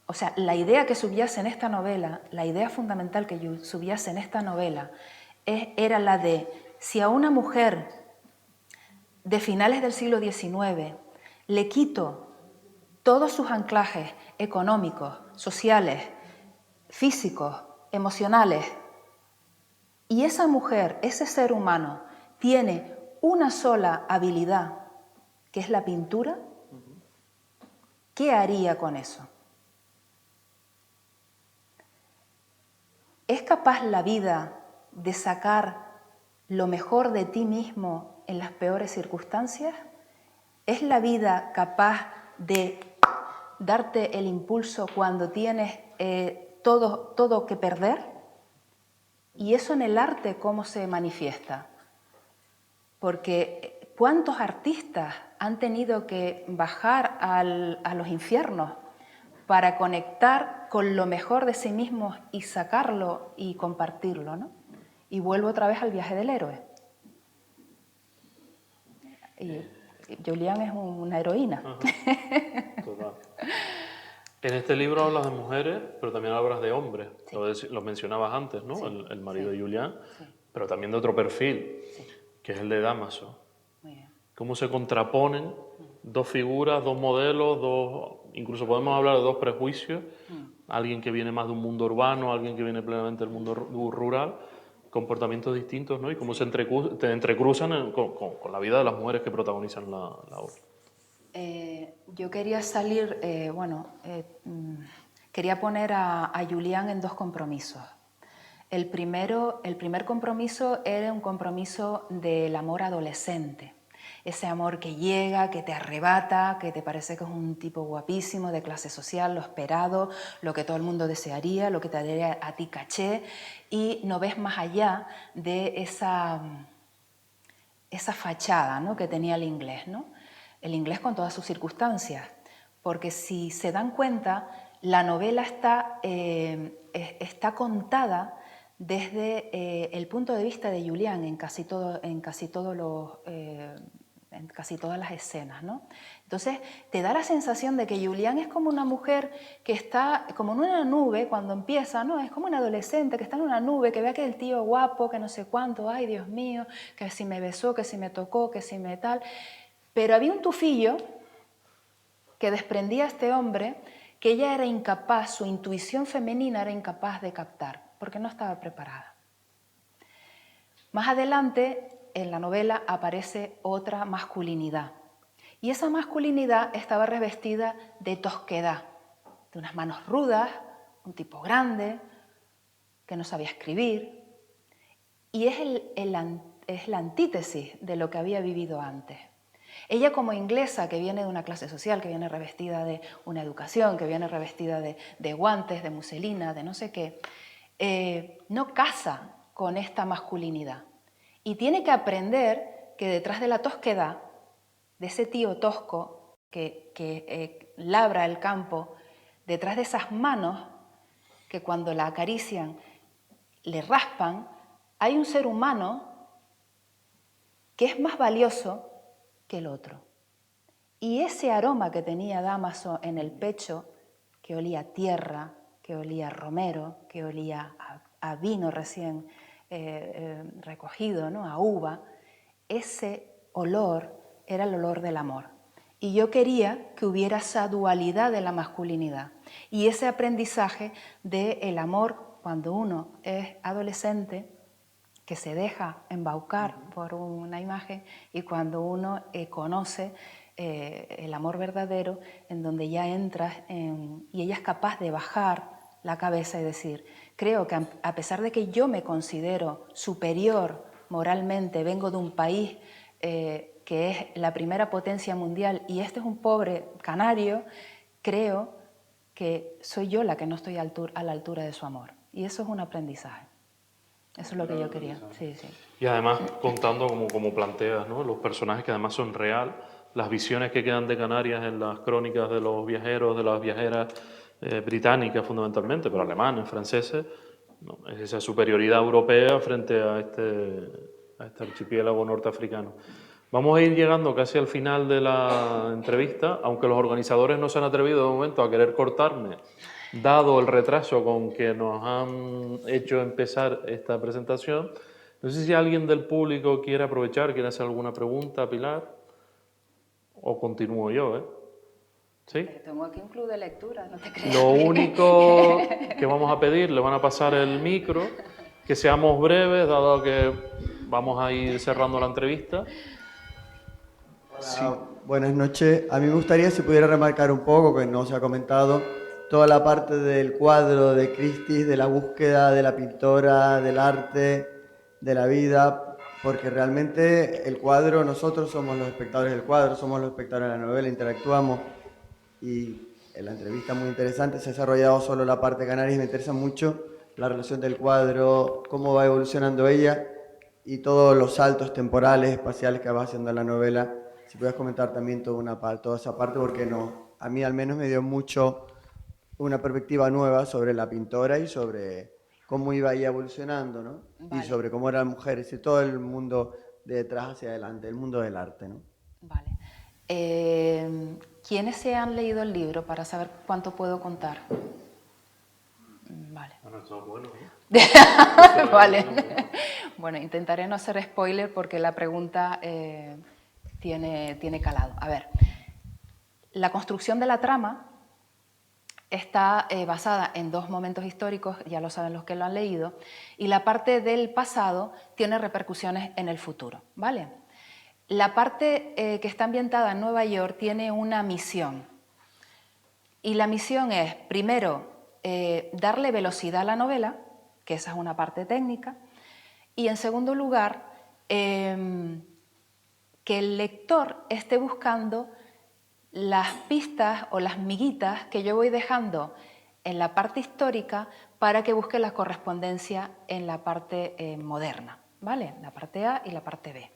o sea, la idea que subyace en esta novela, la idea fundamental que subyace en esta novela, era la de si a una mujer de finales del siglo XIX le quito todos sus anclajes económicos, sociales, físicos, emocionales, y esa mujer, ese ser humano, tiene una sola habilidad, que es la pintura, ¿qué haría con eso? ¿Es capaz la vida de sacar lo mejor de ti mismo en las peores circunstancias? ¿Es la vida capaz de darte el impulso cuando tienes todo que perder? ¿Y eso en el arte cómo se manifiesta? Porque ¿cuántos artistas han tenido que bajar a los infiernos para conectar con lo mejor de sí mismos y sacarlo y compartirlo, ¿no? Y vuelvo otra vez al viaje del héroe. Y Julián es una heroína. Ajá. Total. En este libro hablas de mujeres, pero también hablas de hombres. Sí. Lo mencionabas antes, ¿no? Sí. El marido de Julián, sí. Pero también de otro perfil, sí. Que es el de Dámaso. Muy bien. ¿Cómo se contraponen dos figuras, dos modelos, incluso podemos hablar de dos prejuicios? Alguien que viene más de un mundo urbano, alguien que viene plenamente del mundo rural, comportamientos distintos, ¿no? Y cómo se entrecruzan con la vida de las mujeres que protagonizan la obra. Yo quería salir, quería poner a Julián en dos compromisos. El primer compromiso era un compromiso del amor adolescente. Ese amor que llega, que te arrebata, que te parece que es un tipo guapísimo, de clase social, lo esperado, lo que todo el mundo desearía, lo que te daría a ti caché, y no ves más allá de esa fachada, ¿no?, que tenía el inglés, ¿no? El inglés con todas sus circunstancias, porque si se dan cuenta, la novela está contada desde el punto de vista de Julián en casi todas las escenas, ¿no? Entonces te da la sensación de que Julián es como una mujer que está como en una nube cuando empieza, ¿no? Es como un adolescente que está en una nube, que ve a aquel tío guapo, que no sé cuánto, ay Dios mío, que si me besó, que si me tocó, que si me tal. Pero había un tufillo que desprendía a este hombre que ella era incapaz, su intuición femenina era incapaz de captar, porque no estaba preparada. Más adelante, en la novela, aparece otra masculinidad. Y esa masculinidad estaba revestida de tosquedad, de unas manos rudas, un tipo grande, que no sabía escribir. Y es la antítesis de lo que había vivido antes. Ella, como inglesa, que viene de una clase social, que viene revestida de una educación, que viene revestida de guantes, de muselina, de no sé qué, no casa con esta masculinidad. Y tiene que aprender que detrás de la tosquedad, de ese tío tosco que labra el campo, detrás de esas manos que cuando la acarician le raspan, hay un ser humano que es más valioso que el otro. Y ese aroma que tenía Dámaso en el pecho, que olía a tierra, que olía a romero, que olía a vino recién recogido, ¿no?, a uva, ese olor era el olor del amor. Y yo quería que hubiera esa dualidad de la masculinidad y ese aprendizaje del amor cuando uno es adolescente, que se deja embaucar por una imagen, y cuando uno conoce el amor verdadero, en donde ya entras y ella es capaz de bajar la cabeza y decir, creo que a pesar de que yo me considero superior moralmente, vengo de un país que es la primera potencia mundial y este es un pobre canario, creo que soy yo la que no estoy a la altura de su amor. Y eso es un aprendizaje. Eso es lo que yo quería, sí, sí. Y además, contando como planteas, ¿no?, los personajes que además son real, las visiones que quedan de Canarias en las crónicas de los viajeros, de las viajeras británicas fundamentalmente, pero alemanes, franceses, ¿no?, es esa superioridad europea frente a este archipiélago norteafricano. Vamos a ir llegando casi al final de la entrevista, aunque los organizadores no se han atrevido de momento a querer cortarme, dado el retraso con que nos han hecho empezar esta presentación. No sé si alguien del público quiere aprovechar, quiere hacer alguna pregunta, Pilar, o continúo yo, ¿eh? ¿Sí? Tengo aquí un club de lectura, no te creas. Lo único que vamos a pedir, le van a pasar el micro, que seamos breves, dado que vamos a ir cerrando la entrevista. Hola, sí. Buenas noches. A mí me gustaría, si pudiera remarcar un poco, que no se ha comentado, toda la parte del cuadro de Christie's, de la búsqueda de la pintora, del arte, de la vida, porque realmente el cuadro, nosotros somos los espectadores del cuadro, somos los espectadores de la novela, interactuamos, y en la entrevista muy interesante se ha desarrollado solo la parte canaria y me interesa mucho la relación del cuadro, cómo va evolucionando ella y todos los saltos temporales, espaciales que va haciendo la novela. Si puedes comentar también toda esa parte, porque no, a mí al menos me dio mucho una perspectiva nueva sobre la pintora y sobre cómo iba ella evolucionando, ¿no? Y Vale, sobre cómo eran mujeres y todo el mundo de detrás hacia adelante, el mundo del arte, ¿no? vale. ¿Quiénes se han leído el libro para saber cuánto puedo contar? Vale. Bueno, eso es bueno, ¿no? Vale. Bueno, intentaré no hacer spoiler porque la pregunta tiene calado. A ver, la construcción de la trama está basada en dos momentos históricos, ya lo saben los que lo han leído, y la parte del pasado tiene repercusiones en el futuro, ¿vale? La parte que está ambientada en Nueva York tiene una misión, y la misión es, primero, darle velocidad a la novela, que esa es una parte técnica, y en segundo lugar, que el lector esté buscando las pistas o las miguitas que yo voy dejando en la parte histórica para que busque la correspondencia en la parte moderna, ¿vale? La parte A y la parte B.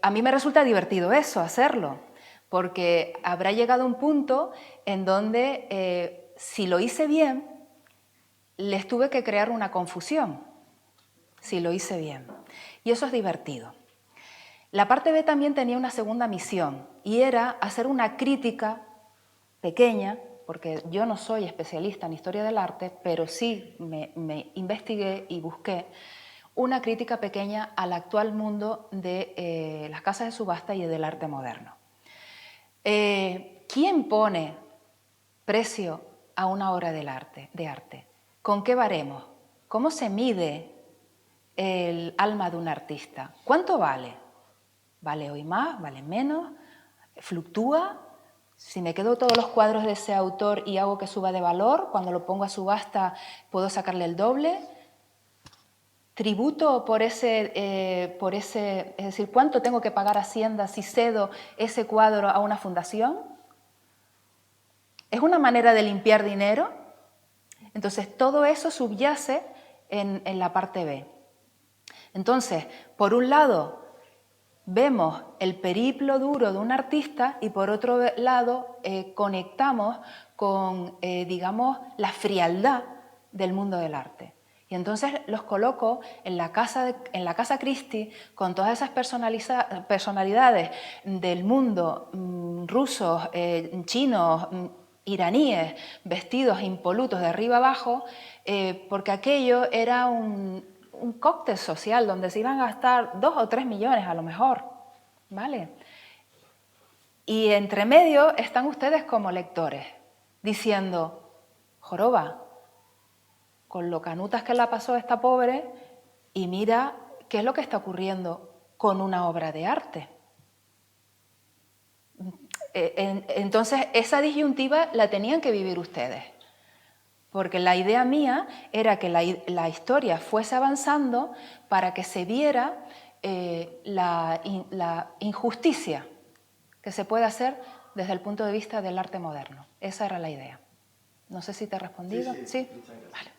A mí me resulta divertido eso, hacerlo, porque habrá llegado un punto en donde, si lo hice bien, les tuve que crear una confusión, si lo hice bien. Y eso es divertido. La parte B también tenía una segunda misión y era hacer una crítica pequeña, porque yo no soy especialista en historia del arte, pero sí me investigué y busqué una crítica pequeña al actual mundo de las casas de subasta y del arte moderno. ¿Quién pone precio a una obra de arte? ¿Con qué baremos? ¿Cómo se mide el alma de un artista? ¿Cuánto vale? ¿Vale hoy más? ¿Vale menos? ¿Fluctúa? Si me quedo todos los cuadros de ese autor y hago que suba de valor, cuando lo pongo a subasta puedo sacarle el doble. ¿Tributo por ese, es decir, cuánto tengo que pagar a Hacienda si cedo ese cuadro a una fundación? ¿Es una manera de limpiar dinero? Entonces, todo eso subyace en la parte B. Entonces, por un lado, vemos el periplo duro de un artista y por otro lado conectamos con, digamos, la frialdad del mundo del arte. Y entonces los coloco en la casa Christie con todas esas personalidades del mundo, rusos, chinos, iraníes, vestidos impolutos de arriba abajo, porque aquello era un cóctel social donde se iban a gastar 2 o 3 millones a lo mejor, ¿vale? Y entre medio están ustedes como lectores, diciendo, joroba, con lo canutas que la pasó esta pobre, y mira qué es lo que está ocurriendo con una obra de arte. Entonces, esa disyuntiva la tenían que vivir ustedes. Porque la idea mía era que la historia fuese avanzando para que se viera la injusticia que se puede hacer desde el punto de vista del arte moderno. Esa era la idea. No sé si te he respondido. ¿Sí? Vale.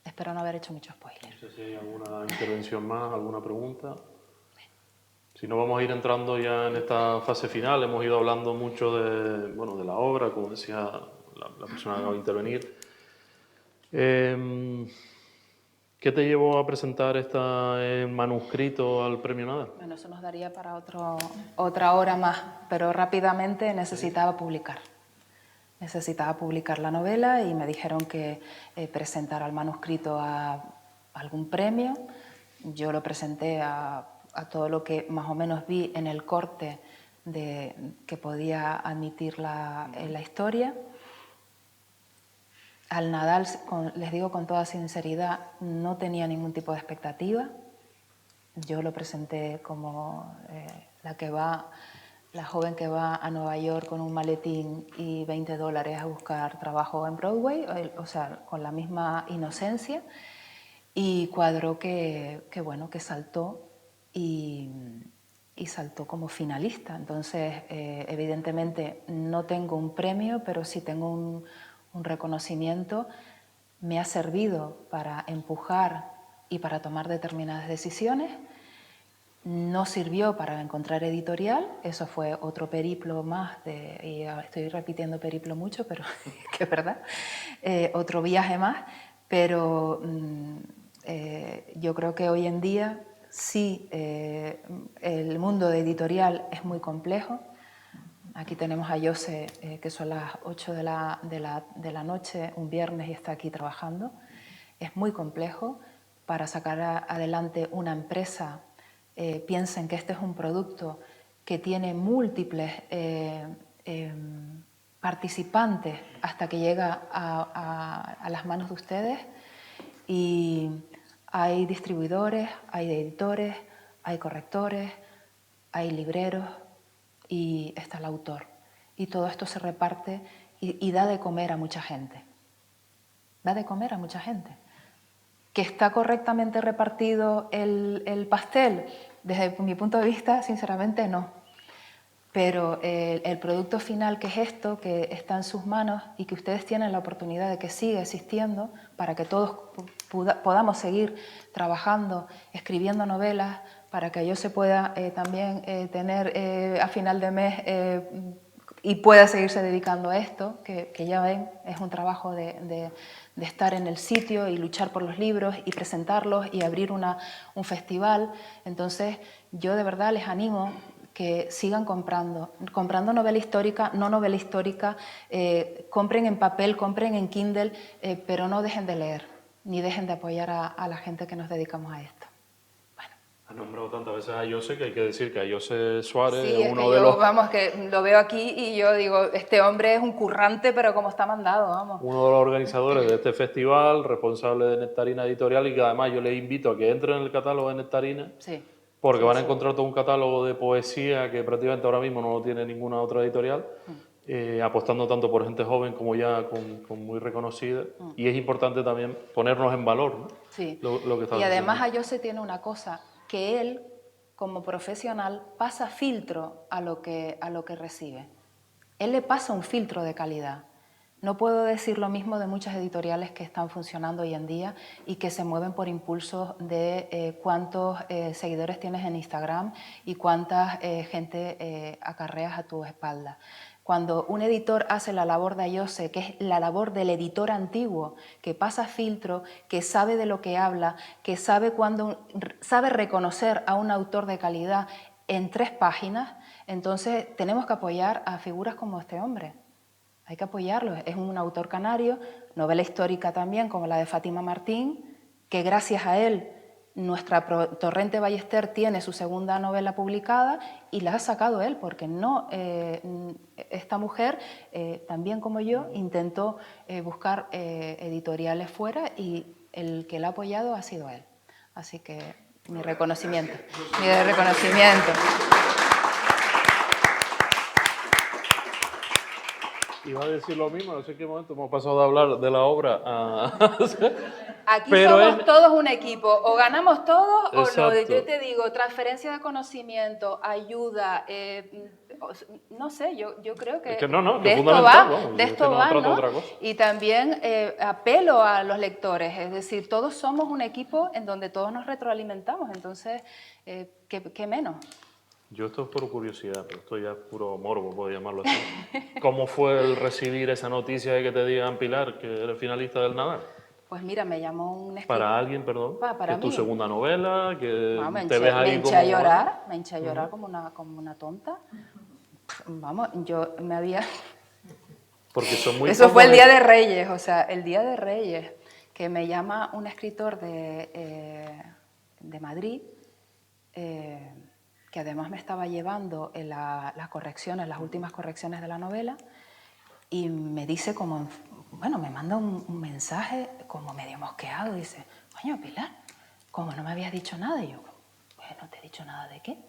Espero no haber hecho mucho spoiler. No sé si hay alguna intervención más, alguna pregunta. Si no, vamos a ir entrando ya en esta fase final. Hemos ido hablando mucho de la obra, como decía la persona que acaba de intervenir. ¿Qué te llevó a presentar este manuscrito al Premio Nadal? Bueno, eso nos daría para otra hora más, pero rápidamente necesitaba publicar. Necesitaba publicar la novela y me dijeron que presentara el manuscrito a algún premio. Yo lo presenté a todo lo que más o menos vi en el corte que podía admitir la historia. Al Nadal, les digo con toda sinceridad, no tenía ningún tipo de expectativa. Yo lo presenté como la joven que va a Nueva York con un maletín y $20 a buscar trabajo en Broadway, o sea, con la misma inocencia, y cuadró que saltó y saltó como finalista. Entonces, evidentemente no tengo un premio, pero sí tengo un reconocimiento me ha servido para empujar y para tomar determinadas decisiones. No sirvió para encontrar editorial, eso fue otro periplo más, y estoy repitiendo periplo mucho, pero que es verdad, otro viaje más, pero yo creo que hoy en día sí, el mundo de editorial es muy complejo. Aquí tenemos a Jose, que son las 8 de la noche, un viernes, y está aquí trabajando. Es muy complejo para sacar adelante una empresa. Piensen que este es un producto que tiene múltiples participantes hasta que llega a las manos de ustedes, y hay distribuidores, hay editores, hay correctores, hay libreros y está el autor. Y todo esto se reparte y da de comer a mucha gente. Da de comer a mucha gente. ¿Que está correctamente repartido el pastel? Desde mi punto de vista, sinceramente, no. Pero el producto final, que es esto, que está en sus manos y que ustedes tienen la oportunidad de que siga existiendo para que todos podamos seguir trabajando, escribiendo novelas, para que yo se pueda también tener a final de mes y pueda seguirse dedicando a esto, que ya ven, es un trabajo de estar en el sitio y luchar por los libros y presentarlos y abrir un festival. Entonces, yo de verdad les animo que sigan comprando novela histórica, no novela histórica, compren en papel, compren en Kindle, pero no dejen de leer, ni dejen de apoyar a la gente que nos dedicamos a esto. Has nombrado tantas veces a Jose que hay que decir que a Jose Suárez Sí, es es uno que de los... vamos, que lo veo aquí y yo digo, este hombre es un currante, pero como está mandado, vamos. Uno de los organizadores de este festival, responsable de Nectarina Editorial, y que además yo les invito a que entren en el catálogo de Nectarina, Sí. porque Sí, van a sí. encontrar todo un catálogo de poesía que prácticamente ahora mismo no lo tiene ninguna otra editorial, apostando tanto por gente joven como ya con muy reconocida. Y es importante también ponernos en valor, ¿no? Sí. Lo que estás Y además diciendo. a Jose tiene una cosa, que él, como profesional, pasa filtro a lo que recibe. Él le pasa un filtro de calidad. No puedo decir lo mismo de muchas editoriales que están funcionando hoy en día y que se mueven por impulsos de cuántos seguidores tienes en Instagram y cuánta gente acarreas a tu espalda. Cuando un editor hace la labor de Jose, que es la labor del editor antiguo, que pasa filtro, que sabe de lo que habla, que sabe reconocer a un autor de calidad en 3 páginas, entonces tenemos que apoyar a figuras como este hombre. Hay que apoyarlo. Es un autor canario, novela histórica también, como la de Fátima Martín, que gracias a él nuestra Torrente Ballester tiene su segunda novela publicada y la ha sacado él, porque no, esta mujer, también como yo, intentó buscar editoriales fuera y el que la ha apoyado ha sido él. Así que mi reconocimiento. Mi reconocimiento. Iba a decir lo mismo, no sé en qué momento hemos pasado de hablar de la obra a... Aquí Pero somos todos un equipo, o ganamos todos o no. Exacto. Yo te digo, transferencia de conocimiento, ayuda, no sé, yo creo que, Es que no, que de es esto fundamental, va, vamos, de es que esto no va, trata ¿no? otra cosa. Y también apelo a los lectores, es decir, todos somos un equipo en donde todos nos retroalimentamos, entonces, ¿qué menos? Yo esto es por curiosidad, pero esto ya es puro morbo, puedo llamarlo así. ¿Cómo fue el recibir esa noticia de que te digan, Pilar, que eres finalista del Nadal? Pues mira, me llamó un escritor. Para alguien, perdón, Para que es tu mí. segunda novela, que Bueno, te ves ahí hinché a como... llorar, me hinché a llorar como una tonta. Vamos, yo me había... Porque son muy Eso fue el pocos Día de Reyes, o sea, el Día de Reyes, que me llama un escritor de Madrid, que además me estaba llevando en las correcciones, las últimas correcciones de la novela, y me dice como, bueno, me manda un mensaje como medio mosqueado, dice, coño, Pilar, ¿cómo no me habías dicho nada? Y yo, bueno, ¿te he dicho nada de qué?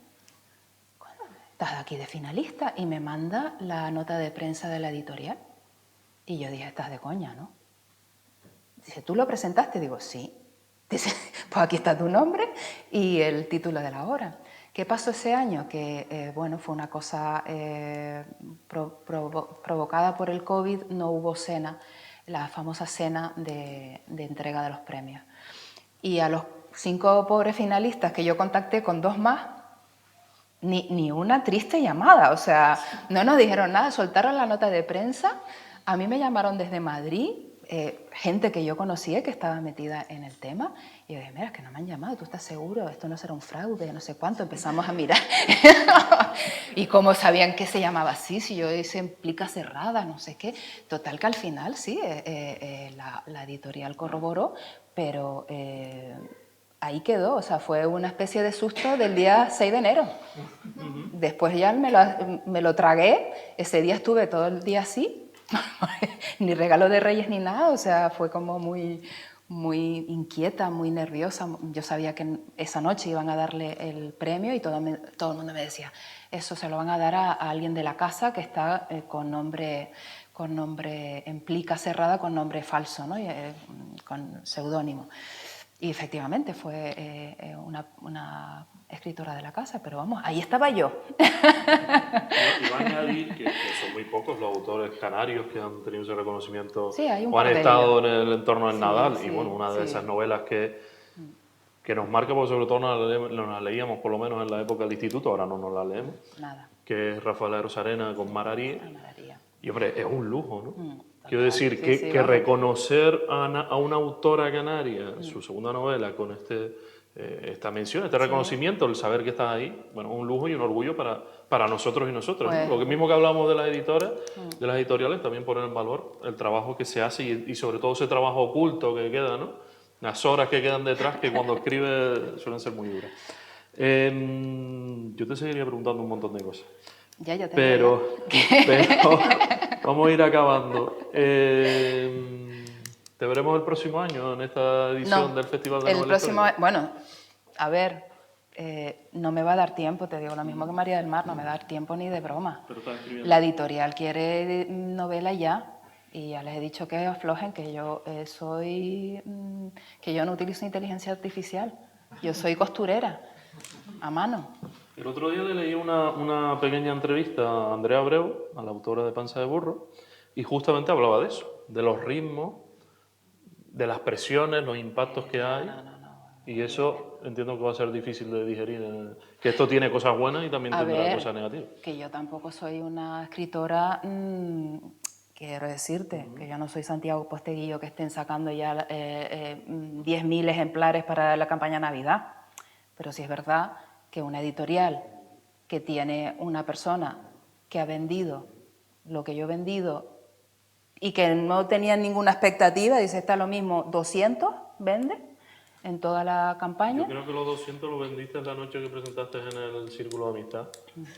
Estás aquí de finalista, y me manda la nota de prensa de la editorial. Y yo dije, estás de coña, ¿no? Dice, ¿tú lo presentaste? Digo, sí. Dice, pues aquí está tu nombre y el título de la obra. ¿Qué pasó ese año? Que, bueno, fue una cosa provocada por el COVID, no hubo cena. la famosa cena de entrega de los premios. Y a los 5 pobres finalistas que yo contacté con 2 más, ni una triste llamada, o sea, no nos dijeron nada, soltaron la nota de prensa. A mí me llamaron desde Madrid, gente que yo conocía que estaba metida en el tema, y yo dije, mira, es que no me han llamado, ¿tú estás seguro? Esto no será un fraude, no sé cuánto. Empezamos a mirar. Y como sabían que se llamaba así, si yo hice implica cerrada, no sé qué. Total que al final sí, la editorial corroboró, pero ahí quedó, o sea, fue una especie de susto del día 6 de enero. Después ya me lo tragué, ese día estuve todo el día así, ni regalo de Reyes ni nada, o sea, fue como muy inquieta, muy nerviosa. Yo sabía que esa noche iban a darle el premio y todo el mundo me decía, eso se lo van a dar a alguien de la casa que está con nombre en plica cerrada, con nombre falso, ¿no? Con seudónimo. Y efectivamente fue una escritora de la casa, pero vamos, ahí estaba yo. Iba a añadir que son muy pocos los autores canarios que han tenido ese reconocimiento, Sí, hay un o han par de estado ellos. en el entorno del Sí, Nadal. sí, Y bueno, una de sí. esas novelas que nos marca, porque sobre todo nos la leíamos por lo menos en la época del instituto, ahora no nos la leemos, Nada. que es Rafael de Rosarena con Mararí. Maravilla. Y hombre, es un lujo, ¿no? Quiero Total. decir Sí, que, sí, que vamos. reconocer a una autora canaria, su segunda novela, con esta mención, este reconocimiento, el saber que estás ahí, bueno, un lujo y un orgullo para nosotros y nosotras. Pues, ¿no? Lo que mismo que hablamos de las editoras, de las editoriales, también poner en valor el trabajo que se hace y sobre todo ese trabajo oculto que queda, ¿no? Las horas que quedan detrás, que cuando escribe suelen ser muy duras. Yo te seguiría preguntando un montón de cosas. ya te Pero vamos a ir acabando. ¿Te veremos el próximo año en esta edición del Festival de el Novela próximo, Histórica? bueno, a ver, no me va a dar tiempo, te digo lo mismo que María del Mar, no me va a dar tiempo ni de broma. Pero estás escribiendo. La editorial quiere novela ya, y ya les he dicho que aflojen, que yo que yo no utilizo inteligencia artificial, yo soy costurera, a mano. El otro día le leí una pequeña entrevista a Andrea Abreu, a la autora de Panza de Burro, y justamente hablaba de eso, de los ritmos, de las presiones, los impactos que hay. Y eso entiendo que va a ser difícil de digerir, que esto tiene cosas buenas y también tendrá cosas negativas. Que yo tampoco soy una escritora, quiero decirte, que yo no soy Santiago Posteguillo, que estén sacando ya 10.000 ejemplares para la campaña Navidad. Pero sí es verdad que una editorial que tiene una persona que ha vendido lo que yo he vendido y que no tenía ninguna expectativa, dice, está lo mismo, 200 vende en toda la campaña. Yo creo que los 200 lo vendiste la noche que presentaste en el Círculo de Amistad,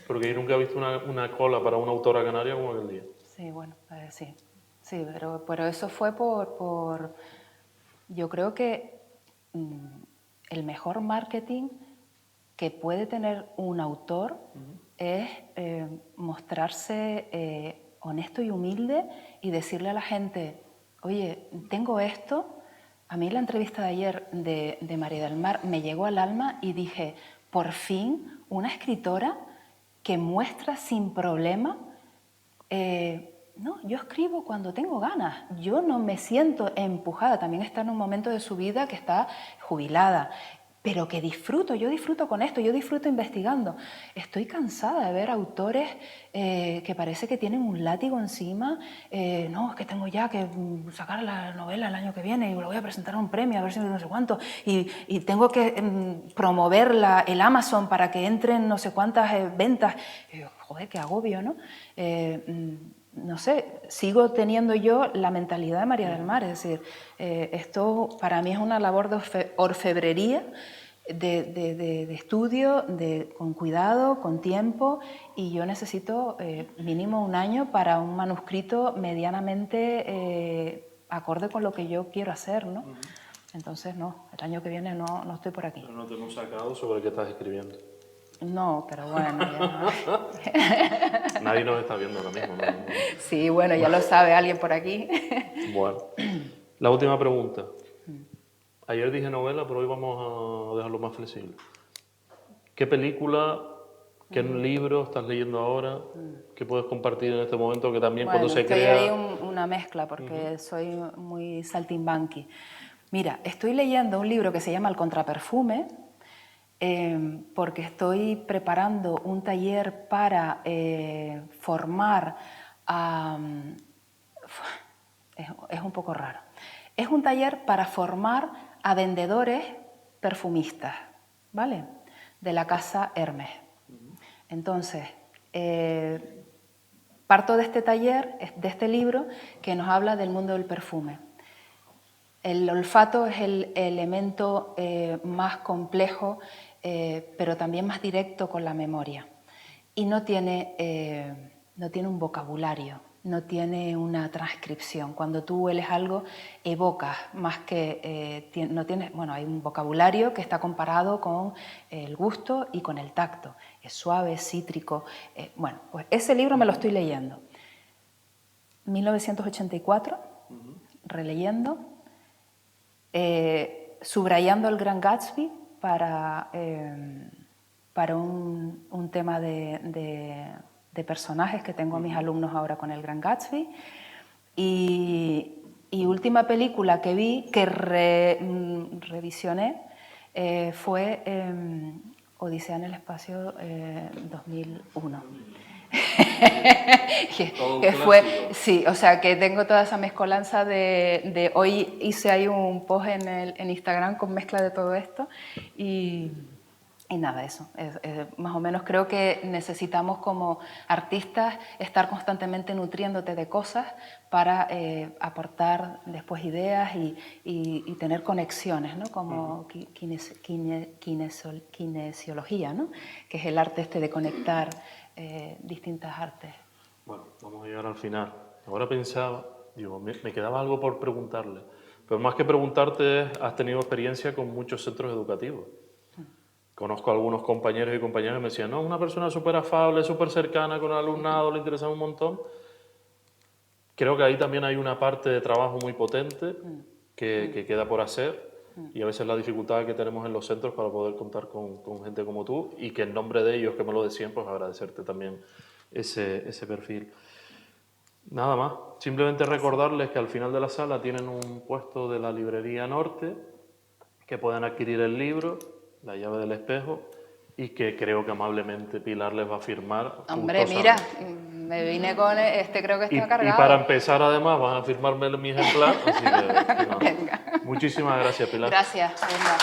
porque yo nunca he visto una cola para una autora canaria como aquel día. Sí, bueno, sí, pero eso fue por yo creo que el mejor marketing que puede tener un autor es mostrarse honesto y humilde y decirle a la gente, oye, tengo esto. A mí la entrevista de ayer de María del Mar me llegó al alma y dije, por fin, una escritora que muestra sin problema, no, yo escribo cuando tengo ganas, yo no me siento empujada, también está en un momento de su vida que está jubilada, pero que yo disfruto con esto, yo disfruto investigando. Estoy cansada de ver autores que parece que tienen un látigo encima. No, es que tengo ya que sacar la novela el año que viene y me lo voy a presentar a un premio, a ver si no sé cuánto. Y tengo que promover el Amazon para que entren no sé cuántas ventas. Y yo, joder, qué agobio, ¿no? No sé, sigo teniendo yo la mentalidad de María del Mar, es decir, esto para mí es una labor de orfebrería, de estudio, con cuidado, con tiempo, y yo necesito mínimo un año para un manuscrito medianamente acorde con lo que yo quiero hacer, ¿no? Entonces, no, el año que viene no estoy por aquí. Pero no te hemos sacado sobre qué estás escribiendo. No, pero bueno, ya... Nadie nos está viendo ahora mismo, ¿no? Sí, bueno, ya lo sabe alguien por aquí. Bueno, la última pregunta. Ayer dije novela, pero hoy vamos a dejarlo más flexible. ¿Qué película ¿Qué libro estás leyendo ahora? ¿Qué puedes compartir en este momento que también Bueno, cuando se estoy crea... ahí una mezcla porque soy muy saltimbanqui. Mira, estoy leyendo un libro que se llama El contraperfume porque estoy preparando un taller para formar a... es un poco raro. Es un taller para formar a vendedores perfumistas, ¿vale? De la casa Hermès. Entonces, parto de este taller, de este libro, que nos habla del mundo del perfume. El olfato es el elemento más complejo, pero también más directo con la memoria. Y no tiene un vocabulario, no tiene una transcripción. Cuando tú hueles algo, evocas más que... hay un vocabulario que está comparado con el gusto y con el tacto. Es suave, es cítrico. Bueno, pues ese libro me lo estoy leyendo. 1984, releyendo, subrayando el Gran Gatsby para un tema de personajes que tengo a mis alumnos ahora con el Gran Gatsby. Y última película que vi, que revisioné, fue Odisea en el espacio 2001. que fue, sí, o sea que tengo toda esa mezcolanza de hoy hice ahí un post en Instagram con mezcla de todo esto y nada, eso, más o menos creo que necesitamos como artistas estar constantemente nutriéndote de cosas para aportar después ideas y tener conexiones, ¿no? Como kinesiología, ¿no? Que es el arte este de conectar distintas artes. Bueno, vamos a llegar al final. Ahora pensaba, digo, me quedaba algo por preguntarle, pero más que preguntarte, has tenido experiencia con muchos centros educativos. Conozco a algunos compañeros y compañeras que me decían, no, una persona súper afable, súper cercana con el alumnado, le interesa un montón. Creo que ahí también hay una parte de trabajo muy potente que queda por hacer y a veces la dificultad que tenemos en los centros para poder contar con gente como tú y que en nombre de ellos que me lo decían, pues agradecerte también ese perfil. Nada más, simplemente recordarles que al final de la sala tienen un puesto de la librería Norte, que pueden adquirir el libro, La llave del espejo, y que creo que amablemente Pilar les va a firmar. Hombre, mira, me vine con creo que está cargado. Y para empezar además van a firmarme mi ejemplar, así que no. Muchísimas gracias, Pilar. Gracias. Venga.